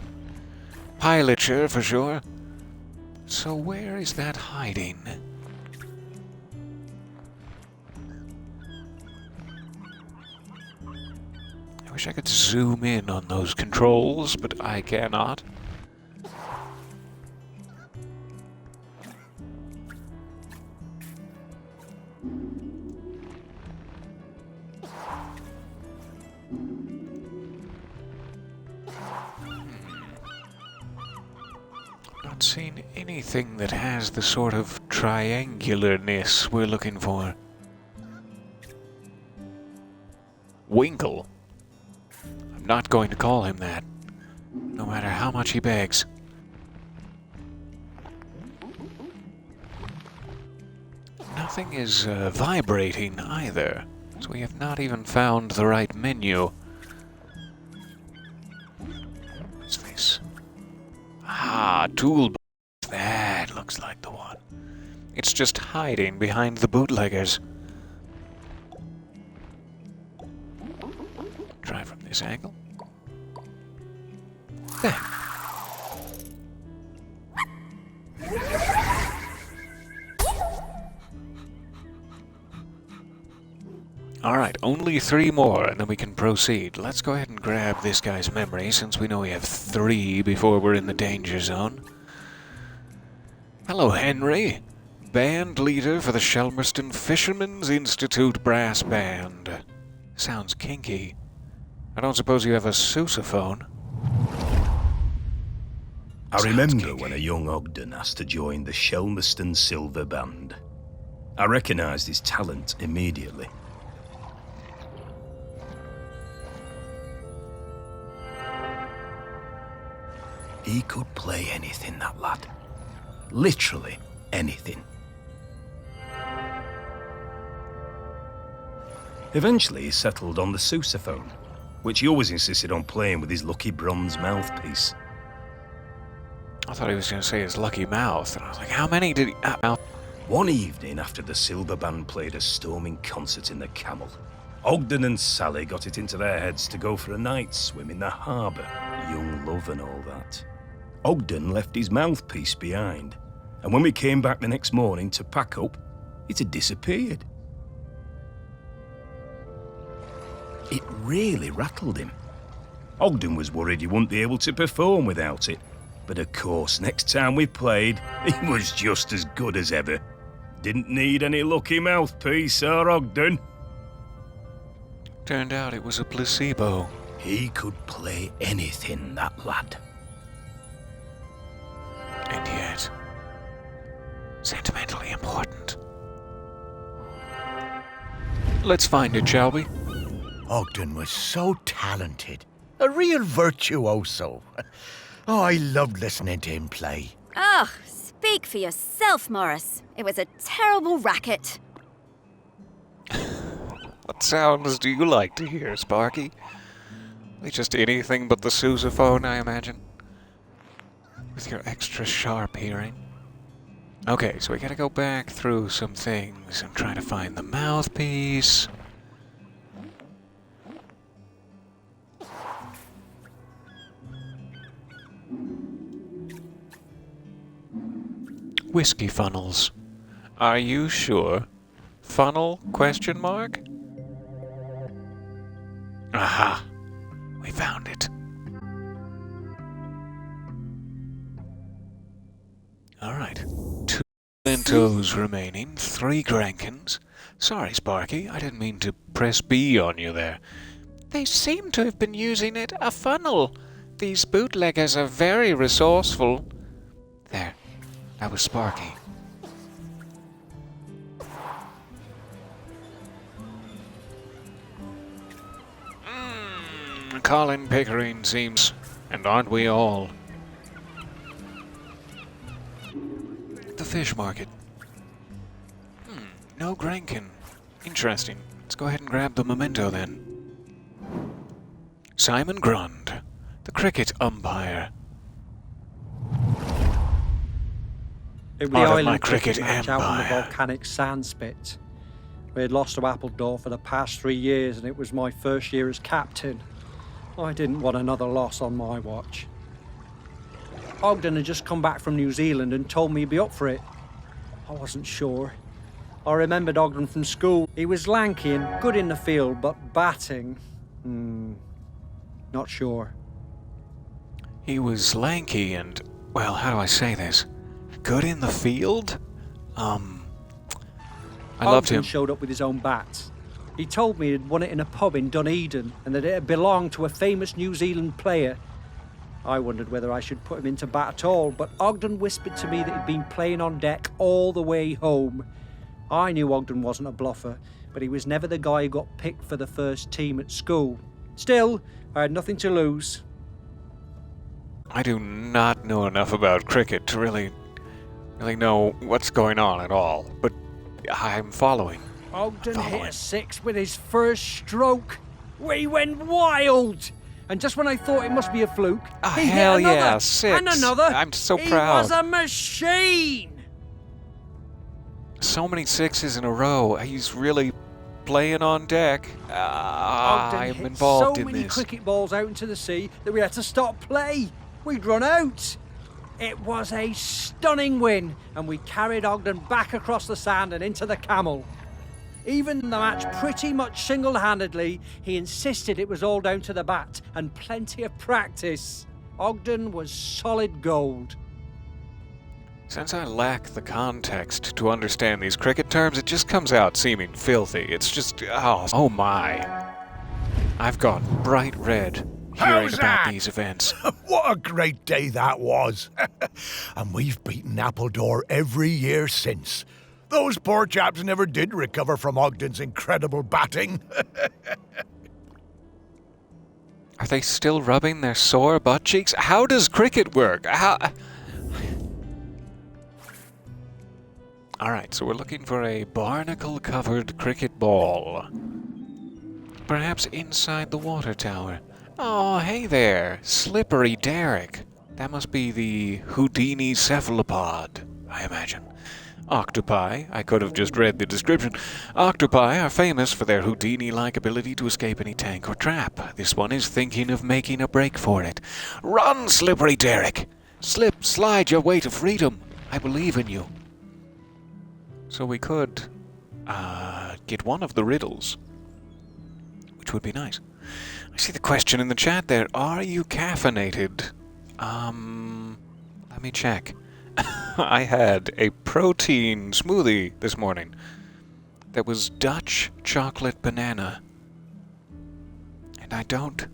[SPEAKER 1] pilature for sure. So where is that hiding? I wish I could zoom in on those controls, but I cannot. Not seen anything that has the sort of triangularness we're looking for. Winkle. I'm not going to call him that, no matter how much he begs. Nothing is vibrating either, so we have not even found the right menu. What's this? Ah, toolbox. That looks like the one. It's just hiding behind the bootleggers. Try from this angle. There. Alright, only 3 more and then we can proceed. Let's go ahead and grab this guy's memory since we know we have 3 before we're in the danger zone. Hello, Henry. Band leader for the Shelmerston Fishermen's Institute Brass Band. Sounds kinky. I don't suppose you have a sousaphone?
[SPEAKER 5] I remember when a young Ogden asked to join the Shelmerston Silver Band. I recognised his talent immediately. He could play anything, that lad. Literally anything. Eventually he settled on the sousaphone, which he always insisted on playing with his lucky bronze mouthpiece.
[SPEAKER 1] I thought he was going to say his lucky mouth, and I was like, how many did he... mouth?
[SPEAKER 5] One evening after the Silver Band played a storming concert in the Camel, Ogden and Sally got it into their heads to go for a night swim in the harbour, young love and all that. Ogden left his mouthpiece behind, and when we came back the next morning to pack up, it had disappeared. It really rattled him. Ogden was worried he wouldn't be able to perform without it, but of course, next time we played, he was just as good as ever. Didn't need any lucky mouthpiece, Sir Ogden.
[SPEAKER 1] Turned out it was a placebo.
[SPEAKER 5] He could play anything, that lad.
[SPEAKER 1] And yet, sentimentally important. Let's find it, shall we?
[SPEAKER 3] Ogden was so talented. A real virtuoso. Oh, I loved listening to him play.
[SPEAKER 4] Ugh, speak for yourself, Morris. It was a terrible racket.
[SPEAKER 1] What sounds do you like to hear, Sparky? Just anything but the sousaphone, I imagine? With your extra sharp hearing. Okay, so we gotta go back through some things and try to find the mouthpiece. Whiskey funnels. Are you sure? Funnel? Question mark? Aha! We found it. Alright. 2 Mentos remaining, 3 Grankins. Sorry, Sparky, I didn't mean to press B on you there. They seem to have been using it a funnel. These bootleggers are very resourceful. There. That was Sparky. Colin Pickering seems... and aren't we all? The fish market. No Grankin. Interesting. Let's go ahead and grab the memento then. Simon Grund, the cricket umpire.
[SPEAKER 6] It was
[SPEAKER 1] Part
[SPEAKER 6] the
[SPEAKER 1] of my
[SPEAKER 6] island
[SPEAKER 1] cricket
[SPEAKER 6] match out on the
[SPEAKER 1] empire.
[SPEAKER 6] volcanic sandspit. We had lost to Appledore for the past 3 years, and it was my first year as captain. I didn't want another loss on my watch. Ogden had just come back from New Zealand and told me he'd be up for it. I wasn't sure. I remembered Ogden from school. He was lanky and good in the field, but batting... not sure.
[SPEAKER 1] He was lanky and, well, how do I say this? Good in the field? I loved
[SPEAKER 6] Ogden
[SPEAKER 1] him.
[SPEAKER 6] showed up with his own bat. He told me he'd won it in a pub in Dunedin and that it had belonged to a famous New Zealand player. I wondered whether I should put him into bat at all, but Ogden whispered to me that he'd been playing on deck all the way home. I knew Ogden wasn't a bluffer, but he was never the guy who got picked for the first team at school. Still, I had nothing to lose.
[SPEAKER 1] I do not know enough about cricket to really know what's going on at all, but I'm following.
[SPEAKER 6] Ogden hit a six with his first stroke. We went wild! And just when I thought it must be a fluke, he
[SPEAKER 1] hell
[SPEAKER 6] hit another,
[SPEAKER 1] yeah, six.
[SPEAKER 6] and another.
[SPEAKER 1] I'm so proud.
[SPEAKER 6] He was a machine!
[SPEAKER 1] So many sixes in a row. He's really playing on deck.
[SPEAKER 6] Ogden
[SPEAKER 1] I'm
[SPEAKER 6] hit
[SPEAKER 1] involved
[SPEAKER 6] so
[SPEAKER 1] in
[SPEAKER 6] many
[SPEAKER 1] this.
[SPEAKER 6] cricket balls out into the sea that we had to stop play. We'd run out. It was a stunning win, and we carried Ogden back across the sand and into the Camel. Even the match pretty much single-handedly, he insisted it was all down to the bat and plenty of practice. Ogden was solid gold.
[SPEAKER 1] Since I lack the context to understand these cricket terms, it just comes out seeming filthy. It's just, oh my. I've got bright red hearing
[SPEAKER 3] How's
[SPEAKER 1] about
[SPEAKER 3] that?
[SPEAKER 1] these events.
[SPEAKER 3] What a great day that was. And we've beaten Appledore every year since. Those poor chaps never did recover from Ogden's incredible batting.
[SPEAKER 1] Are they still rubbing their sore butt cheeks? How does cricket work? Alright, so we're looking for a barnacle-covered cricket ball. Perhaps inside the water tower. Oh, hey there, Slippery Derrick. That must be the Houdini cephalopod, I imagine. Octopi, I could have just read the description. Octopi are famous for their Houdini-like ability to escape any tank or trap. This one is thinking of making a break for it. Run, Slippery Derrick! Slide your way to freedom. I believe in you. So we could get one of the riddles, which would be nice. I see the question in the chat there. Are you caffeinated? Let me check. I had a protein smoothie this morning that was Dutch chocolate banana. And I don't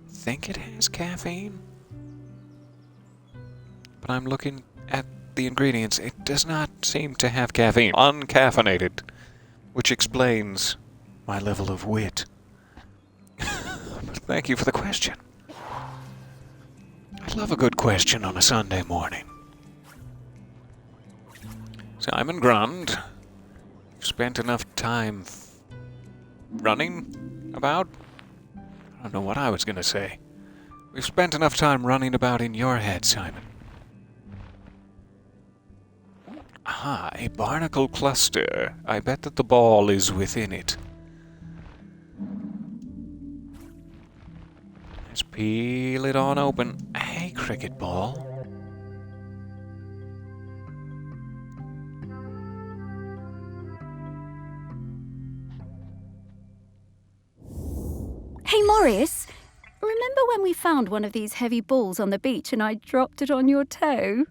[SPEAKER 1] think it has caffeine. But I'm looking at the ingredients. It does not seem to have caffeine. Uncaffeinated. Which explains my level of wit. But thank you for the question. I love a good question on a Sunday morning. Simon Grund, you've spent enough time running about? I don't know what I was going to say. We've spent enough time running about in your head, Simon. Aha, a barnacle cluster. I bet that the ball is within it. Let's peel it on open. Hey, cricket ball.
[SPEAKER 4] Hey, Morris. Remember when we found one of these heavy balls on the beach and I dropped it on your toe?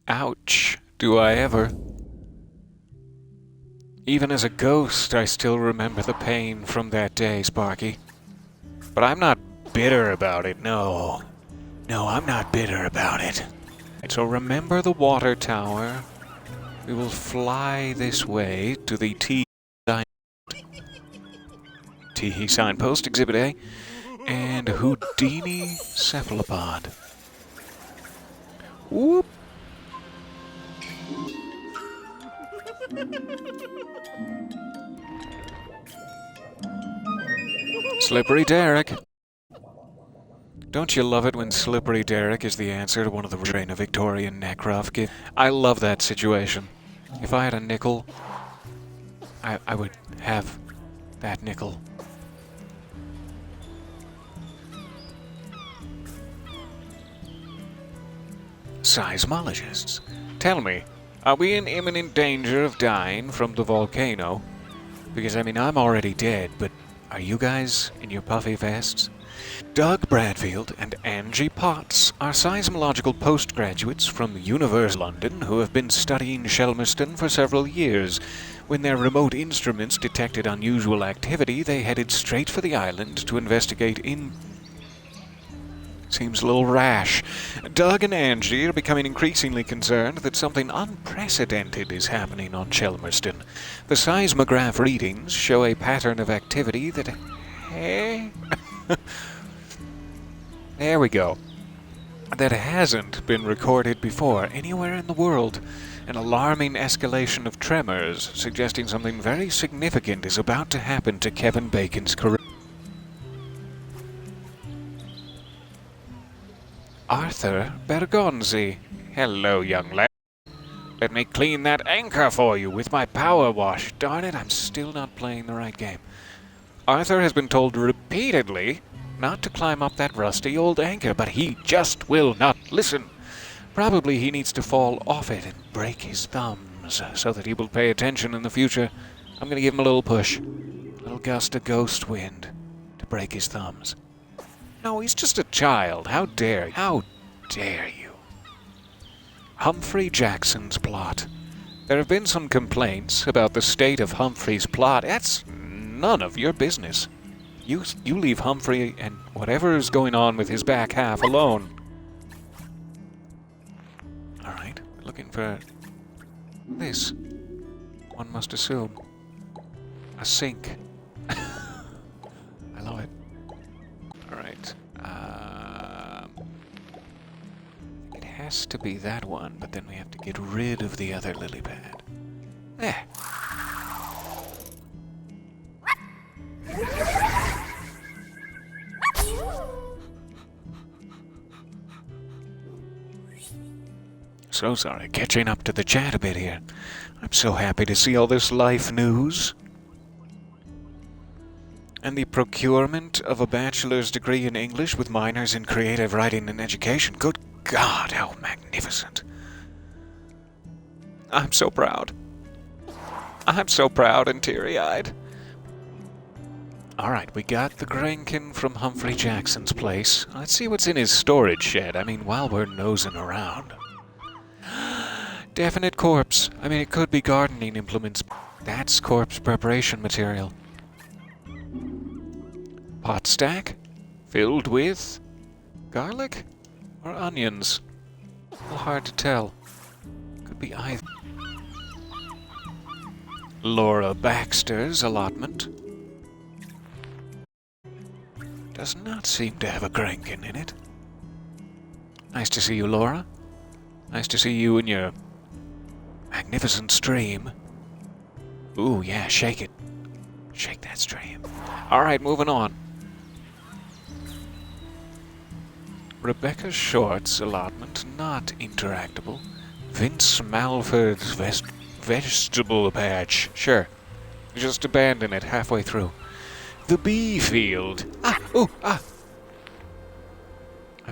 [SPEAKER 1] Ouch. Do I ever? Even as a ghost, I still remember the pain from that day, Sparky. But I'm not bitter about it, no. No, I'm not bitter about it. So remember the water tower. We will fly this way to the Teehee signpost, Exhibit A, and Houdini cephalopod. Whoop! Slippery Derrick. Don't you love it when Slippery Derrick is the answer to one of the train of Victorian Necroft gifts? I love that situation. If I had a nickel, I would have that nickel. Seismologists, tell me, are we in imminent danger of dying from the volcano? Because, I mean, I'm already dead, but are you guys in your puffy vests? Doug Bradfield and Angie Potts are seismological postgraduates from University of London who have been studying Shelmerston for several years. When their remote instruments detected unusual activity, they headed straight for the island to investigate Seems a little rash. Doug and Angie are becoming increasingly concerned that something unprecedented is happening on Shelmerston. The seismograph readings show a pattern of activity that... There we go. That hasn't been recorded before anywhere in the world. An alarming escalation of tremors, suggesting something very significant is about to happen to Kevin Bacon's career. Arthur Bergonzi. Hello, young lad. Let me clean that anchor for you with my power wash. Darn it, I'm still not playing the right game. Arthur has been told repeatedly not to climb up that rusty old anchor, but he just will not listen. Probably he needs to fall off it and break his thumbs so that he will pay attention in the future. I'm going to give him a little push. A little gust of ghost wind to break his thumbs. No, he's just a child. How dare you? How dare you? Humphrey Jackson's plot. There have been some complaints about the state of Humphrey's plot. That's none of your business. You leave Humphrey and whatever is going on with his back half alone. Alright, we're looking for this. One must assume. A sink. I love it. Alright. It has to be that one, but then we have to get rid of the other lily pad. There. So sorry, catching up to the chat a bit here. I'm so happy to see all this life news. And the procurement of a bachelor's degree in English with minors in creative writing and education. Good God, how magnificent. I'm so proud. I'm so proud and teary-eyed. Alright, we got the Grankin from Humphrey Jackson's place. Let's see what's in his storage shed. I mean, while we're nosing around. Definite corpse. I mean, it could be gardening implements. That's corpse preparation material. Pot stack? Filled with garlic? Or onions? A little hard to tell. Could be either. Laura Baxter's allotment. Does not seem to have a Grankin in it. Nice to see you, Laura. Nice to see you in your magnificent stream. Ooh, yeah, shake it. Shake that stream. Alright, moving on. Rebecca Short's allotment, not interactable. Vince Malford's vegetable patch. Sure. Just abandon it halfway through. The bee field. I'm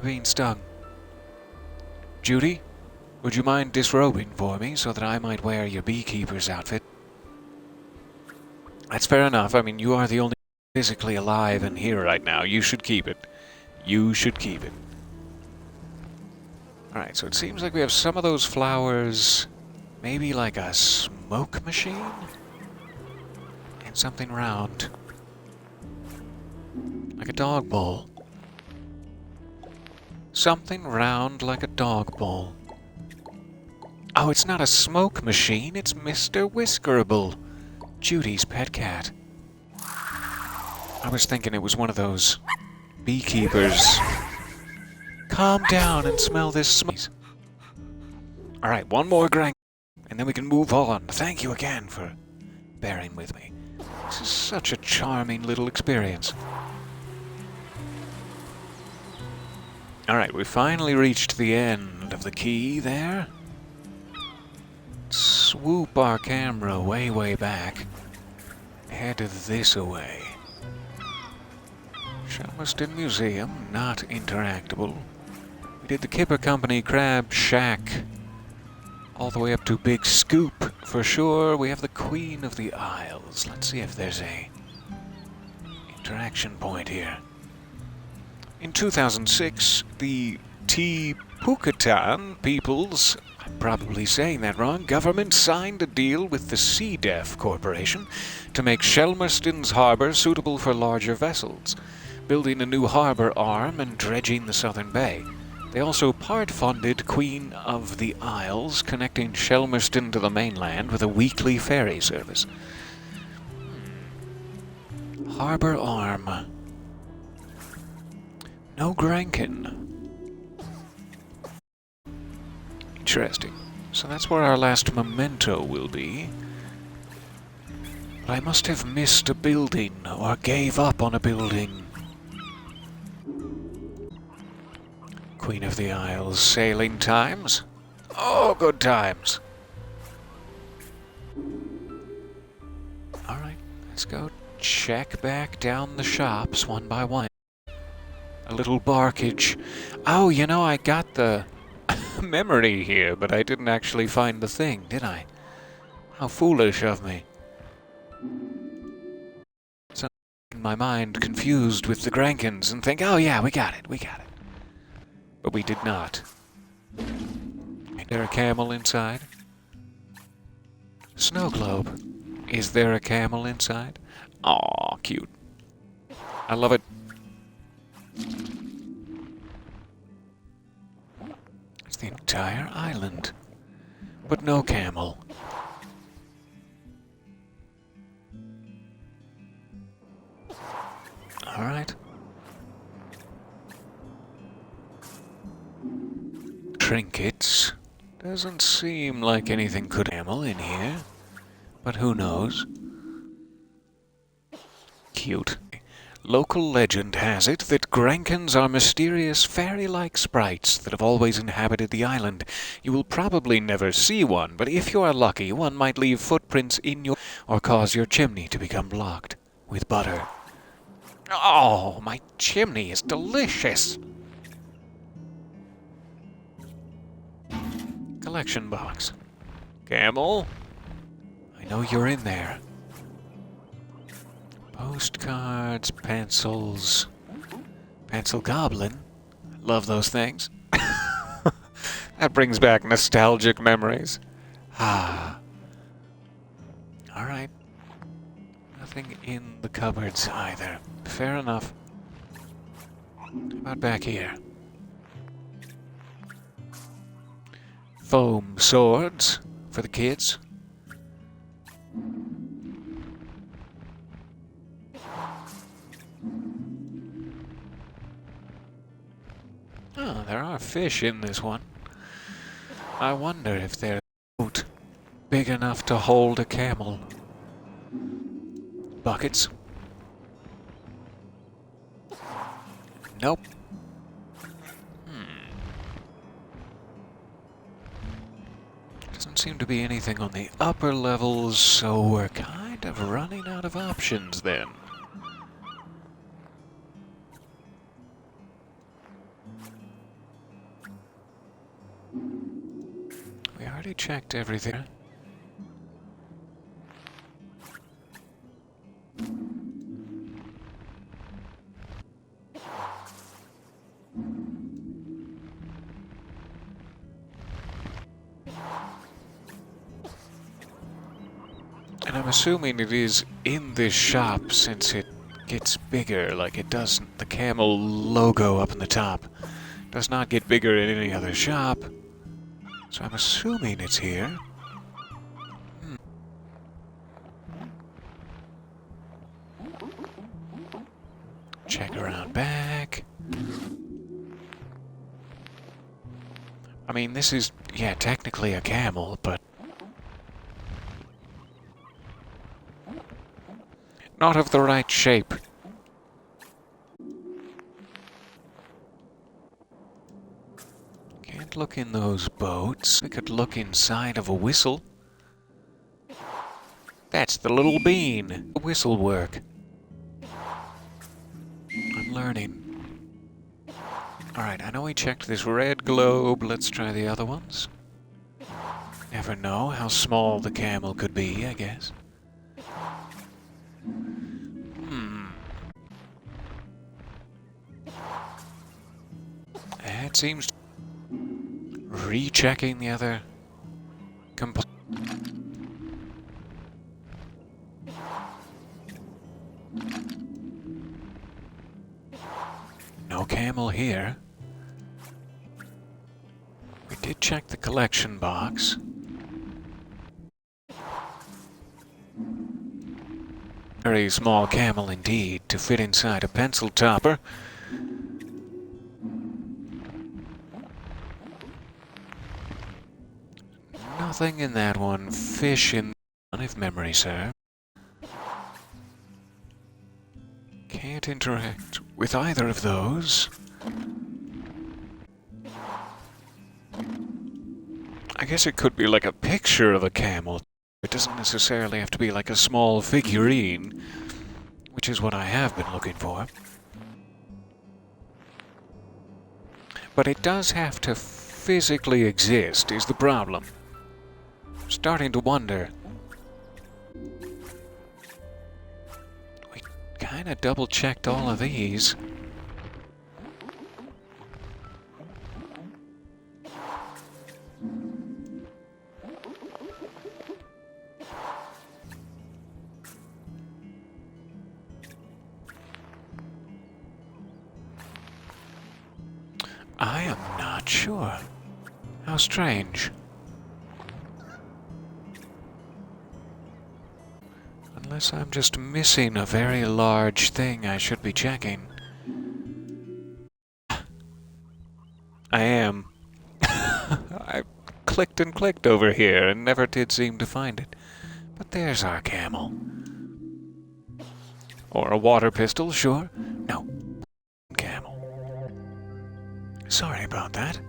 [SPEAKER 1] being stung. Judy, would you mind disrobing for me so that I might wear your beekeeper's outfit? That's fair enough. I mean, you are the only physically alive and here right now. You should keep it. You should keep it. Alright, so it seems like we have some of those flowers, maybe like a smoke machine? And something round. Like a dog bowl. Something round like a dog bowl. Oh, it's not a smoke machine, it's Mr. Whiskerable, Judy's pet cat. I was thinking it was one of those beekeepers. Calm down and smell this smoke. Alright, one more grind, and then we can move on. Thank you again for bearing with me. This is such a charming little experience. Alright, we finally reached the end of the quay there. Swoop our camera way, way back. Head this away. Shelmerston Museum, not interactable. We did the Kipper Company Crab Shack. All the way up to Big Scoop, for sure. We have the Queen of the Isles. Let's see if there's a interaction point here. In 2006, the Pukatan peoples, I'm probably saying that wrong, government signed a deal with the Sea Def Corporation to make Shelmerston's harbor suitable for larger vessels, building a new harbor arm and dredging the southern bay. They also part-funded Queen of the Isles, connecting Shelmerston to the mainland with a weekly ferry service. Harbor arm. No Grankin. Interesting. So that's where our last memento will be. But I must have missed a building, or gave up on a building. Queen of the Isles sailing times. Oh, good times. Alright, let's go check back down the shops one by one. A little barkage. Oh, you know, I got the memory here, but I didn't actually find the thing, did I? How foolish of me. So in my mind confused with the Grankins and think, oh yeah, we got it. But we did not. Is there a camel inside? Snow globe. Is there a camel inside? Aw, cute. I love it. It's the entire island, but no camel. All right. Trinkets. Doesn't seem like anything could camel in here, but who knows? Cute. Local legend has it that Grankins are mysterious fairy-like sprites that have always inhabited the island. You will probably never see one, but if you are lucky, one might leave footprints in your... or cause your chimney to become blocked with butter. Oh, my chimney is delicious! Collection box. Camel? I know you're in there. Postcards, pencils. Pencil goblin. Love those things. That brings back nostalgic memories. Ah. Alright. Nothing in the cupboards either. Fair enough. How about back here? Foam swords for the kids. Oh, there are fish in this one. I wonder if they're big enough to hold a camel. Buckets. Nope. Doesn't seem to be anything on the upper levels, so we're kind of running out of options then. We already checked everything. And I'm assuming it is in this shop since it gets bigger, like it does the Camel logo up in the top. Does not get bigger in any other shop. So I'm assuming it's here. Check around back. I mean, this is, yeah, technically a camel, but not of the right shape. can't look in those boats. We could look inside of a whistle. That's the little bean. The whistle work. I'm learning. Alright, I know we checked this red globe. Let's try the other ones. Never know how small the camel could be, I guess. It seems... Rechecking the other... No camel here. We did check the collection box. Very small camel indeed, to fit inside a pencil topper. Nothing in that one. Fish in one, if memory serves. Can't interact with either of those. I guess it could be like a picture of a camel. It doesn't necessarily have to be like a small figurine, which is what I have been looking for. But it does have to physically exist, is the problem. I'm starting to wonder. We kind of double-checked all of these. I am not sure. How strange. Unless I'm just missing a very large thing I should be checking. I am. I clicked and clicked over here and never did seem to find it. But there's our camel. Or a water pistol, sure. No. Camel. Sorry about that.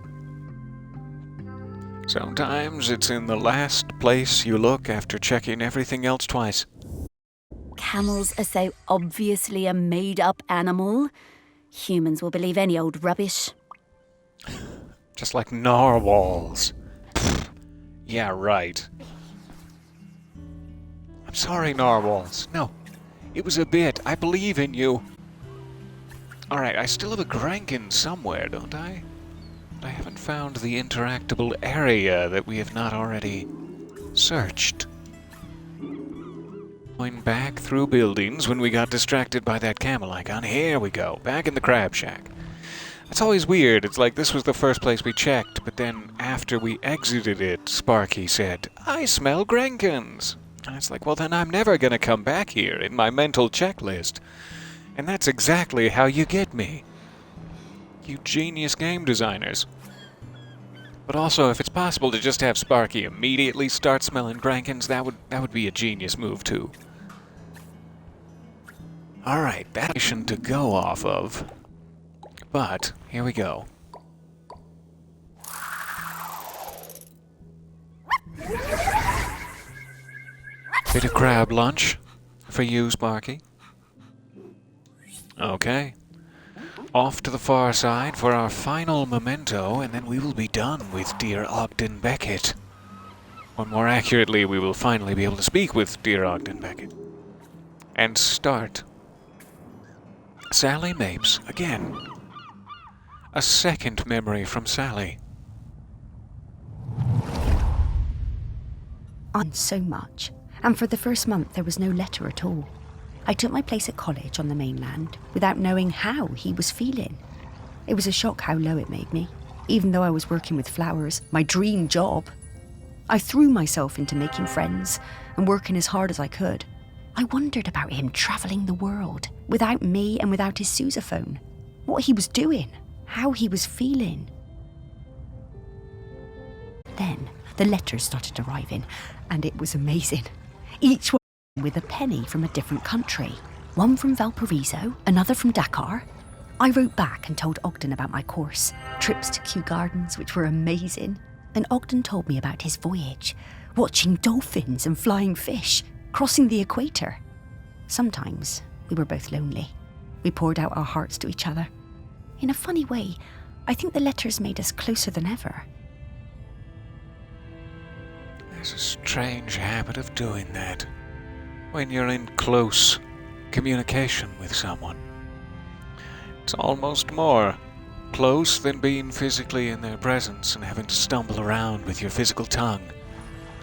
[SPEAKER 1] Sometimes it's in the last place you look after checking everything else twice.
[SPEAKER 4] Camels are so obviously a made-up animal. Humans will believe any old rubbish.
[SPEAKER 1] Just like narwhals. Yeah, right. I'm sorry, narwhals. No, it was a bit. I believe in you. Alright, I still have a Grankin somewhere, don't I? I haven't found the interactable area that we have not already searched. Going back through buildings when we got distracted by that camel icon. Here we go, back in the crab shack. That's always weird. It's like this was the first place we checked, but then after we exited it, Sparky said, "I smell Grankins." And it's like, well then I'm never gonna come back here in my mental checklist. And that's exactly how you get me. You genius game designers. But also, if it's possible to just have Sparky immediately start smelling Grankins, that would be a genius move too. Alright, that's to go off of. But, here we go. Bit of crab lunch for you, Sparky. Okay. Off to the far side for our final memento, and then we will be done with dear Ogden Beckett. Or more accurately, we will finally be able to speak with dear Ogden Beckett. And start. Sally Mapes, again. A second memory from Sally.
[SPEAKER 2] On so much, and for the first month there was no letter at all. I took my place at college on the mainland without knowing how he was feeling. It was a shock how low it made me, even though I was working with flowers, my dream job. I threw myself into making friends and working as hard as I could. I wondered about him travelling the world, without me and without his Sousaphone. What he was doing, how he was feeling. Then the letters started arriving, and it was amazing. Each one with a penny from a different country. One from Valparaiso, another from Dakar. I wrote back and told Ogden about my course, trips to Kew Gardens, which were amazing. And Ogden told me about his voyage, watching dolphins and flying fish, crossing the equator. Sometimes we were both lonely. We poured out our hearts to each other. In a funny way, I think the letters made us closer than ever.
[SPEAKER 1] There's a strange habit of doing that when you're in close communication with someone. It's almost more close than being physically in their presence and having to stumble around with your physical tongue.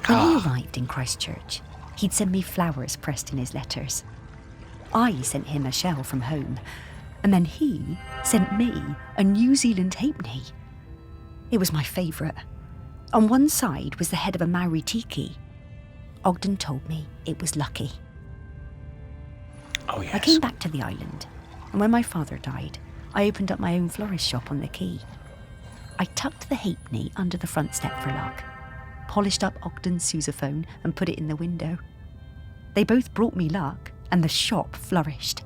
[SPEAKER 2] When he arrived in Christchurch, he'd send me flowers pressed in his letters. I sent him a shell from home, and then he sent me a New Zealand halfpenny. It was my favourite. On one side was the head of a Maori tiki. Ogden told me it was lucky.
[SPEAKER 1] Oh, yes.
[SPEAKER 2] I came back to the island, and when my father died, I opened up my own florist shop on the quay. I tucked the halfpenny under the front step for luck, polished up Ogden's sousaphone and put it in the window. They both brought me luck, and the shop flourished.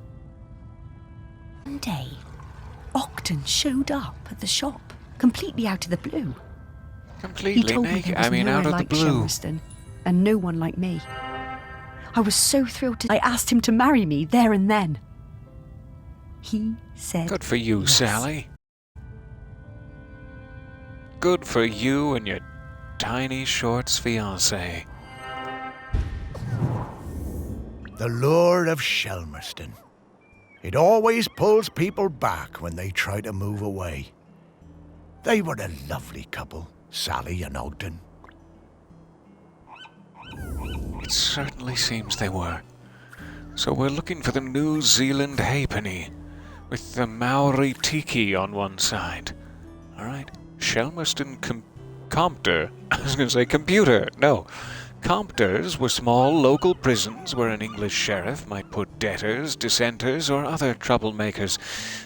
[SPEAKER 2] One day, Ogden showed up at the shop, completely out of the blue. He
[SPEAKER 1] Completely
[SPEAKER 2] told me
[SPEAKER 1] naked.
[SPEAKER 2] there was
[SPEAKER 1] I mean,
[SPEAKER 2] no
[SPEAKER 1] out
[SPEAKER 2] one
[SPEAKER 1] of the
[SPEAKER 2] like
[SPEAKER 1] blue.
[SPEAKER 2] Shelmerston, and no one like me. I was so thrilled I asked him to marry me there and then. He said
[SPEAKER 1] Good for you,
[SPEAKER 2] yes.
[SPEAKER 1] Sally. Good for you and your tiny shorts fiancé.
[SPEAKER 3] The lure of Shelmerston. It always pulls people back when they try to move away. They were a lovely couple, Sally and Ogden.
[SPEAKER 1] It certainly seems they were. So we're looking for the New Zealand halfpenny, with the Maori tiki on one side. All right, Shelmerston Compter. I was going to say computer. No. Compters were small local prisons where an English sheriff might put debtors, dissenters, or other troublemakers.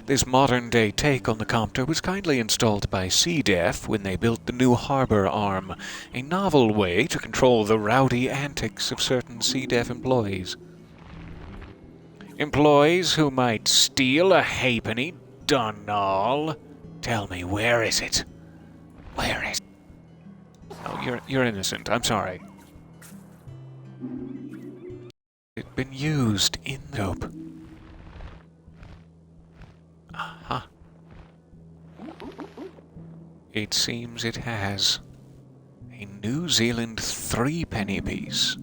[SPEAKER 1] This modern-day take on the Compter was kindly installed by CDEF when they built the new harbour arm, a novel way to control the rowdy antics of certain CDEF employees. Employees who might steal a halfpenny, done all. Tell me, where is it? Where is it? Oh, you're innocent. I'm sorry. It's been used in the dope. Aha. It seems it has. A New Zealand 3-penny piece.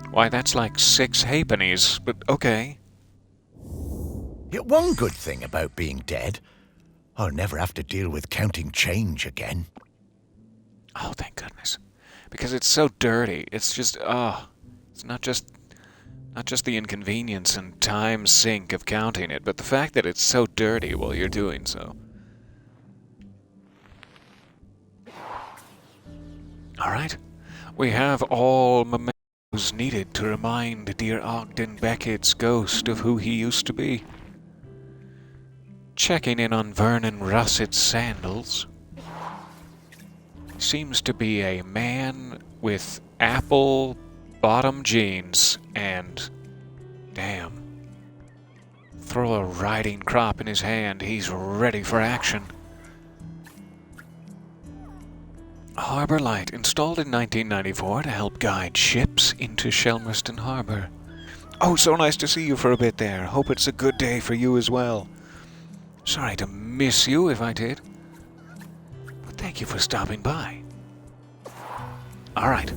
[SPEAKER 1] Why, that's like 6 halfpennies, but okay.
[SPEAKER 3] Yet one good thing about being dead, I'll never have to deal with counting change again.
[SPEAKER 1] Oh, thank goodness. Because it's so dirty. It's just, it's not just the inconvenience and time sink of counting it, but the fact that it's so dirty while you're doing so. All right. We have all mementos needed to remind dear Ogden Beckett's ghost of who he used to be. Checking in on Vernon Russett's sandals. Seems to be a man with apple bottom jeans and, damn, throw a riding crop in his hand. He's ready for action. A harbor light installed in 1994 to help guide ships into Shelmerston Harbor. Oh, so nice to see you for a bit there. Hope it's a good day for you as well. Sorry to miss you if I did. But thank you for stopping by. All right.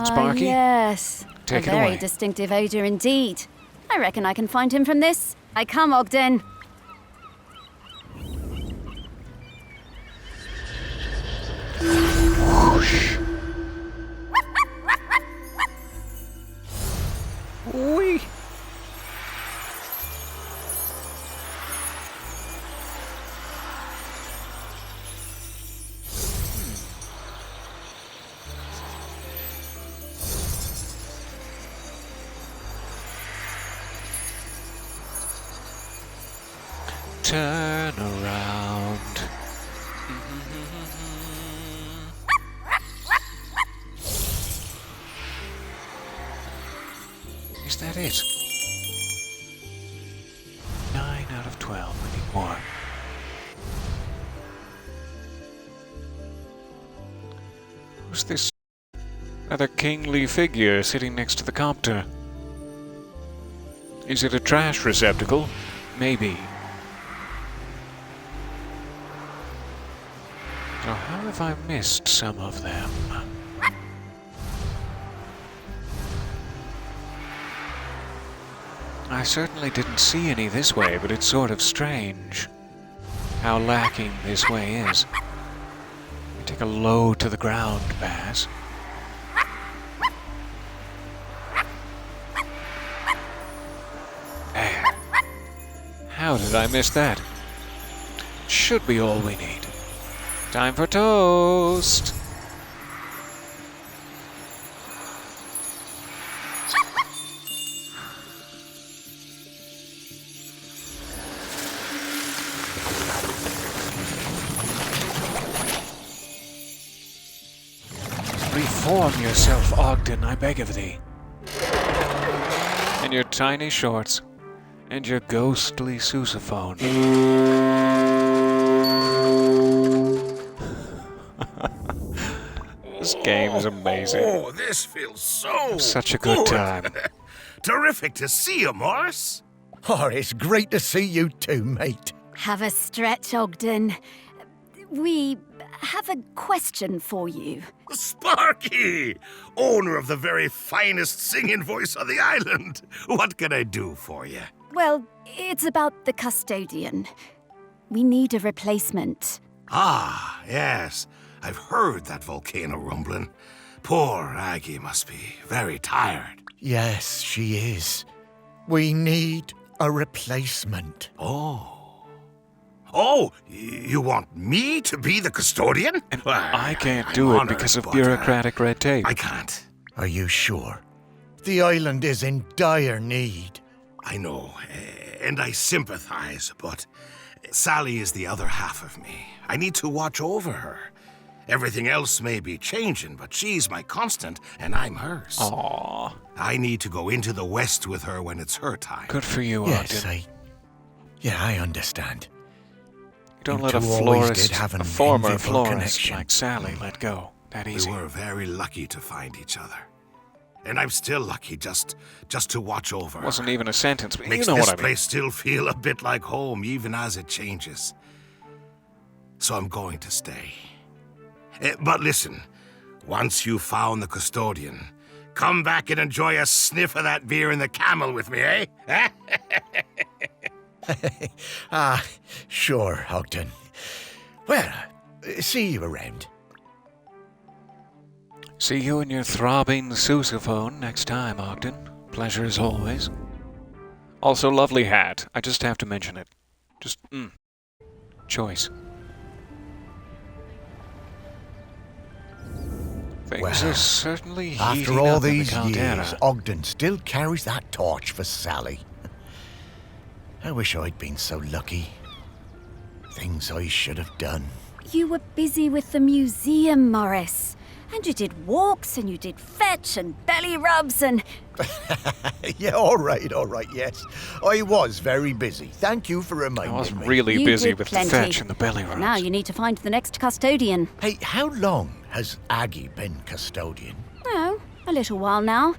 [SPEAKER 1] Sparky?
[SPEAKER 4] Yes.
[SPEAKER 1] Take it
[SPEAKER 4] a very
[SPEAKER 1] away.
[SPEAKER 4] distinctive odour indeed. I reckon I can find him from this. I come, Ogden.
[SPEAKER 1] Whoosh. Whee. Turn around. Is that it? 9 out of 12. I need more. Who's this rather kingly figure sitting next to the copter? Is it a trash receptacle? Maybe. So how have I missed some of them? I certainly didn't see any this way, but it's sort of strange how lacking this way is. You take a low to the ground pass. There. How did I miss that? Should be all we need. Time for toast! Reform yourself, Ogden, I beg of thee. In your tiny shorts and your ghostly sousaphone. This game is amazing.
[SPEAKER 7] Oh, this feels so
[SPEAKER 1] Such a good time.
[SPEAKER 7] Terrific to see you, Morris.
[SPEAKER 3] Oh, it's great to see you too, mate.
[SPEAKER 4] Have a stretch, Ogden. We have a question for you.
[SPEAKER 7] Sparky, owner of the very finest singing voice on the island. What can I do for you?
[SPEAKER 4] Well, it's about the custodian. We need a replacement.
[SPEAKER 7] Ah, yes. I've heard that volcano rumbling. Poor Aggie must be very tired.
[SPEAKER 3] Yes, she is. We need a replacement.
[SPEAKER 7] Oh, you want me to be the custodian?
[SPEAKER 1] And
[SPEAKER 7] Well,
[SPEAKER 1] I can't
[SPEAKER 7] I'm
[SPEAKER 1] do it
[SPEAKER 7] honored,
[SPEAKER 1] because of
[SPEAKER 7] but,
[SPEAKER 1] bureaucratic red tape.
[SPEAKER 7] I can't.
[SPEAKER 3] Are you sure? The island is in dire need.
[SPEAKER 7] I know, and I sympathize, but Sally is the other half of me. I need to watch over her. Everything else may be changing, but she's my constant, and I'm hers.
[SPEAKER 1] Aww.
[SPEAKER 7] I need to go into the West with her when it's her time.
[SPEAKER 1] Good for you,
[SPEAKER 3] Yes,
[SPEAKER 1] Ogden.
[SPEAKER 3] I understand.
[SPEAKER 1] Don't
[SPEAKER 3] You
[SPEAKER 1] let a
[SPEAKER 3] two always
[SPEAKER 1] florist,
[SPEAKER 3] did have an
[SPEAKER 1] a former
[SPEAKER 3] enviable
[SPEAKER 1] florist
[SPEAKER 3] connection.
[SPEAKER 1] like Sally, let go that easy.
[SPEAKER 7] We were very lucky to find each other. And I'm still lucky just to watch over
[SPEAKER 1] Wasn't
[SPEAKER 7] her.
[SPEAKER 1] even a sentence, but you
[SPEAKER 7] Makes
[SPEAKER 1] know
[SPEAKER 7] this
[SPEAKER 1] what I mean.
[SPEAKER 7] place still feel a bit like home, even as it changes. So I'm going to stay. But listen, once you've found the custodian, come back and enjoy a sniff of that beer in the Camel with me, eh?
[SPEAKER 3] Sure, Ogden. Well, see you around.
[SPEAKER 1] See you in your throbbing sousaphone next time, Ogden. Pleasure as always. Also, lovely hat. I just have to mention it. Just, choice. Things
[SPEAKER 3] Well,
[SPEAKER 1] are certainly heating
[SPEAKER 3] After all
[SPEAKER 1] up in
[SPEAKER 3] these
[SPEAKER 1] the Caldera.
[SPEAKER 3] years, Ogden still carries that torch for Sally. I wish I'd been so lucky. Things I should have done.
[SPEAKER 4] You were busy with the museum, Morris. And you did walks, and you did fetch, and belly rubs, and...
[SPEAKER 3] Yeah, all right, yes. I was very busy. Thank you for
[SPEAKER 1] I
[SPEAKER 3] reminding
[SPEAKER 1] was
[SPEAKER 3] me.
[SPEAKER 1] really
[SPEAKER 4] You
[SPEAKER 1] busy
[SPEAKER 4] did
[SPEAKER 1] with
[SPEAKER 4] plenty.
[SPEAKER 1] the fetch and the belly
[SPEAKER 4] But
[SPEAKER 1] rubs.
[SPEAKER 4] now you need to find the next custodian.
[SPEAKER 3] Hey, how long has Aggie been custodian?
[SPEAKER 4] Oh, a little while now.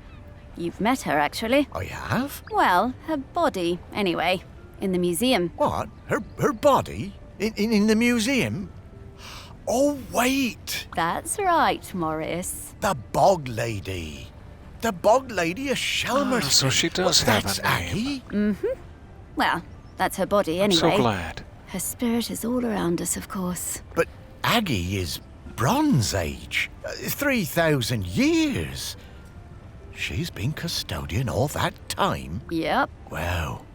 [SPEAKER 4] You've met her, actually.
[SPEAKER 3] I have?
[SPEAKER 4] Well, her body, anyway. In the museum.
[SPEAKER 3] What? Her body? In the museum? Oh, wait!
[SPEAKER 4] That's right, Morris.
[SPEAKER 3] The Bog Lady. The Bog Lady of Shelmer.
[SPEAKER 1] So she does have
[SPEAKER 3] That's
[SPEAKER 1] a name.
[SPEAKER 3] Aggie?
[SPEAKER 4] Well, that's her body,
[SPEAKER 1] I'm
[SPEAKER 4] anyway.
[SPEAKER 1] so glad.
[SPEAKER 4] Her spirit is all around us, of course.
[SPEAKER 3] But Aggie is Bronze Age. 3,000 years. She's been custodian all that time?
[SPEAKER 4] Yep.
[SPEAKER 3] Wow.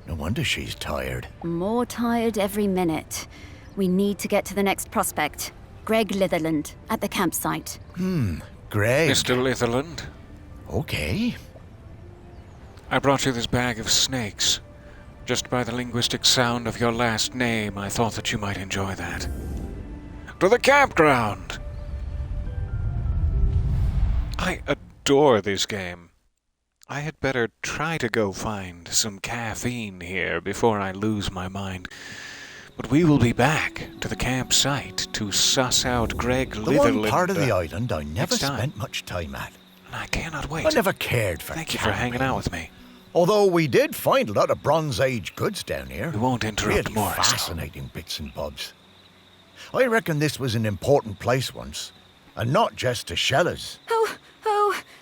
[SPEAKER 3] No wonder she's tired.
[SPEAKER 4] More tired every minute. We need to get to the next prospect. Greg Litherland, at the campsite.
[SPEAKER 3] Greg.
[SPEAKER 1] Mr. Litherland,
[SPEAKER 3] Okay.
[SPEAKER 1] I brought you this bag of snakes. Just by the linguistic sound of your last name, I thought that you might enjoy that. To the campground! I adore this game. I had better try to go find some caffeine here before I lose my mind. But we will be back to the campsite to suss out Greg
[SPEAKER 3] The
[SPEAKER 1] Litherland.
[SPEAKER 3] one part of the island I never
[SPEAKER 1] next time.
[SPEAKER 3] spent much time at.
[SPEAKER 1] And I cannot wait.
[SPEAKER 3] I never cared for
[SPEAKER 1] Thank you for hanging out with me.
[SPEAKER 3] Although we did find a lot of Bronze Age goods down here.
[SPEAKER 1] We won't interrupt
[SPEAKER 3] Really
[SPEAKER 1] Morris, though.
[SPEAKER 3] fascinating bits and bobs. I reckon this was an important place once, and not just to shellers.
[SPEAKER 4] Oh,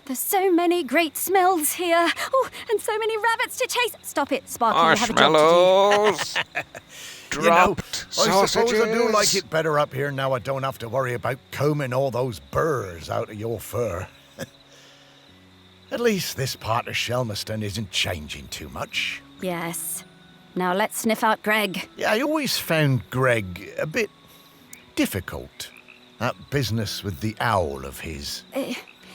[SPEAKER 4] there's so many great smells here. Oh, and so many rabbits to chase. Stop it, Sparky. You have a job to do.
[SPEAKER 1] Marshmallows! Dropped
[SPEAKER 3] I
[SPEAKER 1] sausages!
[SPEAKER 3] suppose I do like it better up here now I don't have to worry about combing all those burrs out of your fur. At least this part of Shelmerston isn't changing too much.
[SPEAKER 4] Yes. Now let's sniff out Greg.
[SPEAKER 3] Yeah, I always found Greg a bit difficult. That business with the owl of his.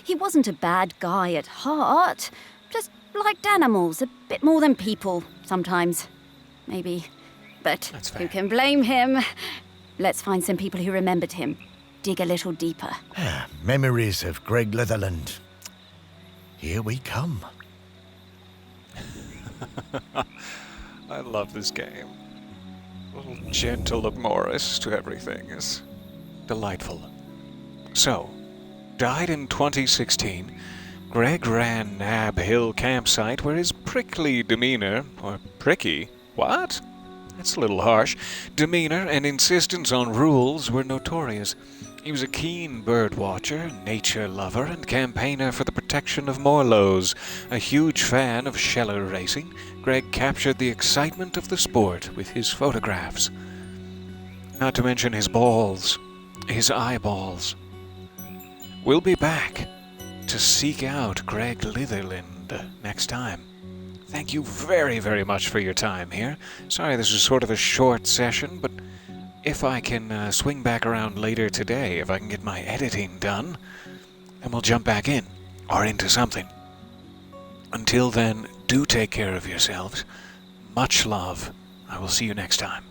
[SPEAKER 4] He wasn't a bad guy at heart. Just liked animals a bit more than people, sometimes. Maybe. But
[SPEAKER 1] That's fair.
[SPEAKER 4] who can blame him? Let's find some people who remembered him. Dig a little deeper.
[SPEAKER 3] Memories of Greg Litherland. Here we come.
[SPEAKER 1] I love this game. A little gentle of Morris to everything is delightful. So, died in 2016, Greg ran Nab Hill campsite where his prickly demeanor, or pricky, what? That's a little harsh, demeanor and insistence on rules were notorious. He was a keen bird watcher, nature lover, and campaigner for the protection of Morlos. A huge fan of sheller racing, Greg captured the excitement of the sport with his photographs. Not to mention his balls, his eyeballs. We'll be back to seek out Greg Litherland next time. Thank you very, very much for your time here. Sorry this was sort of a short session, but if I can swing back around later today, if I can get my editing done, then we'll jump back in, or into something. Until then, do take care of yourselves. Much love. I will see you next time.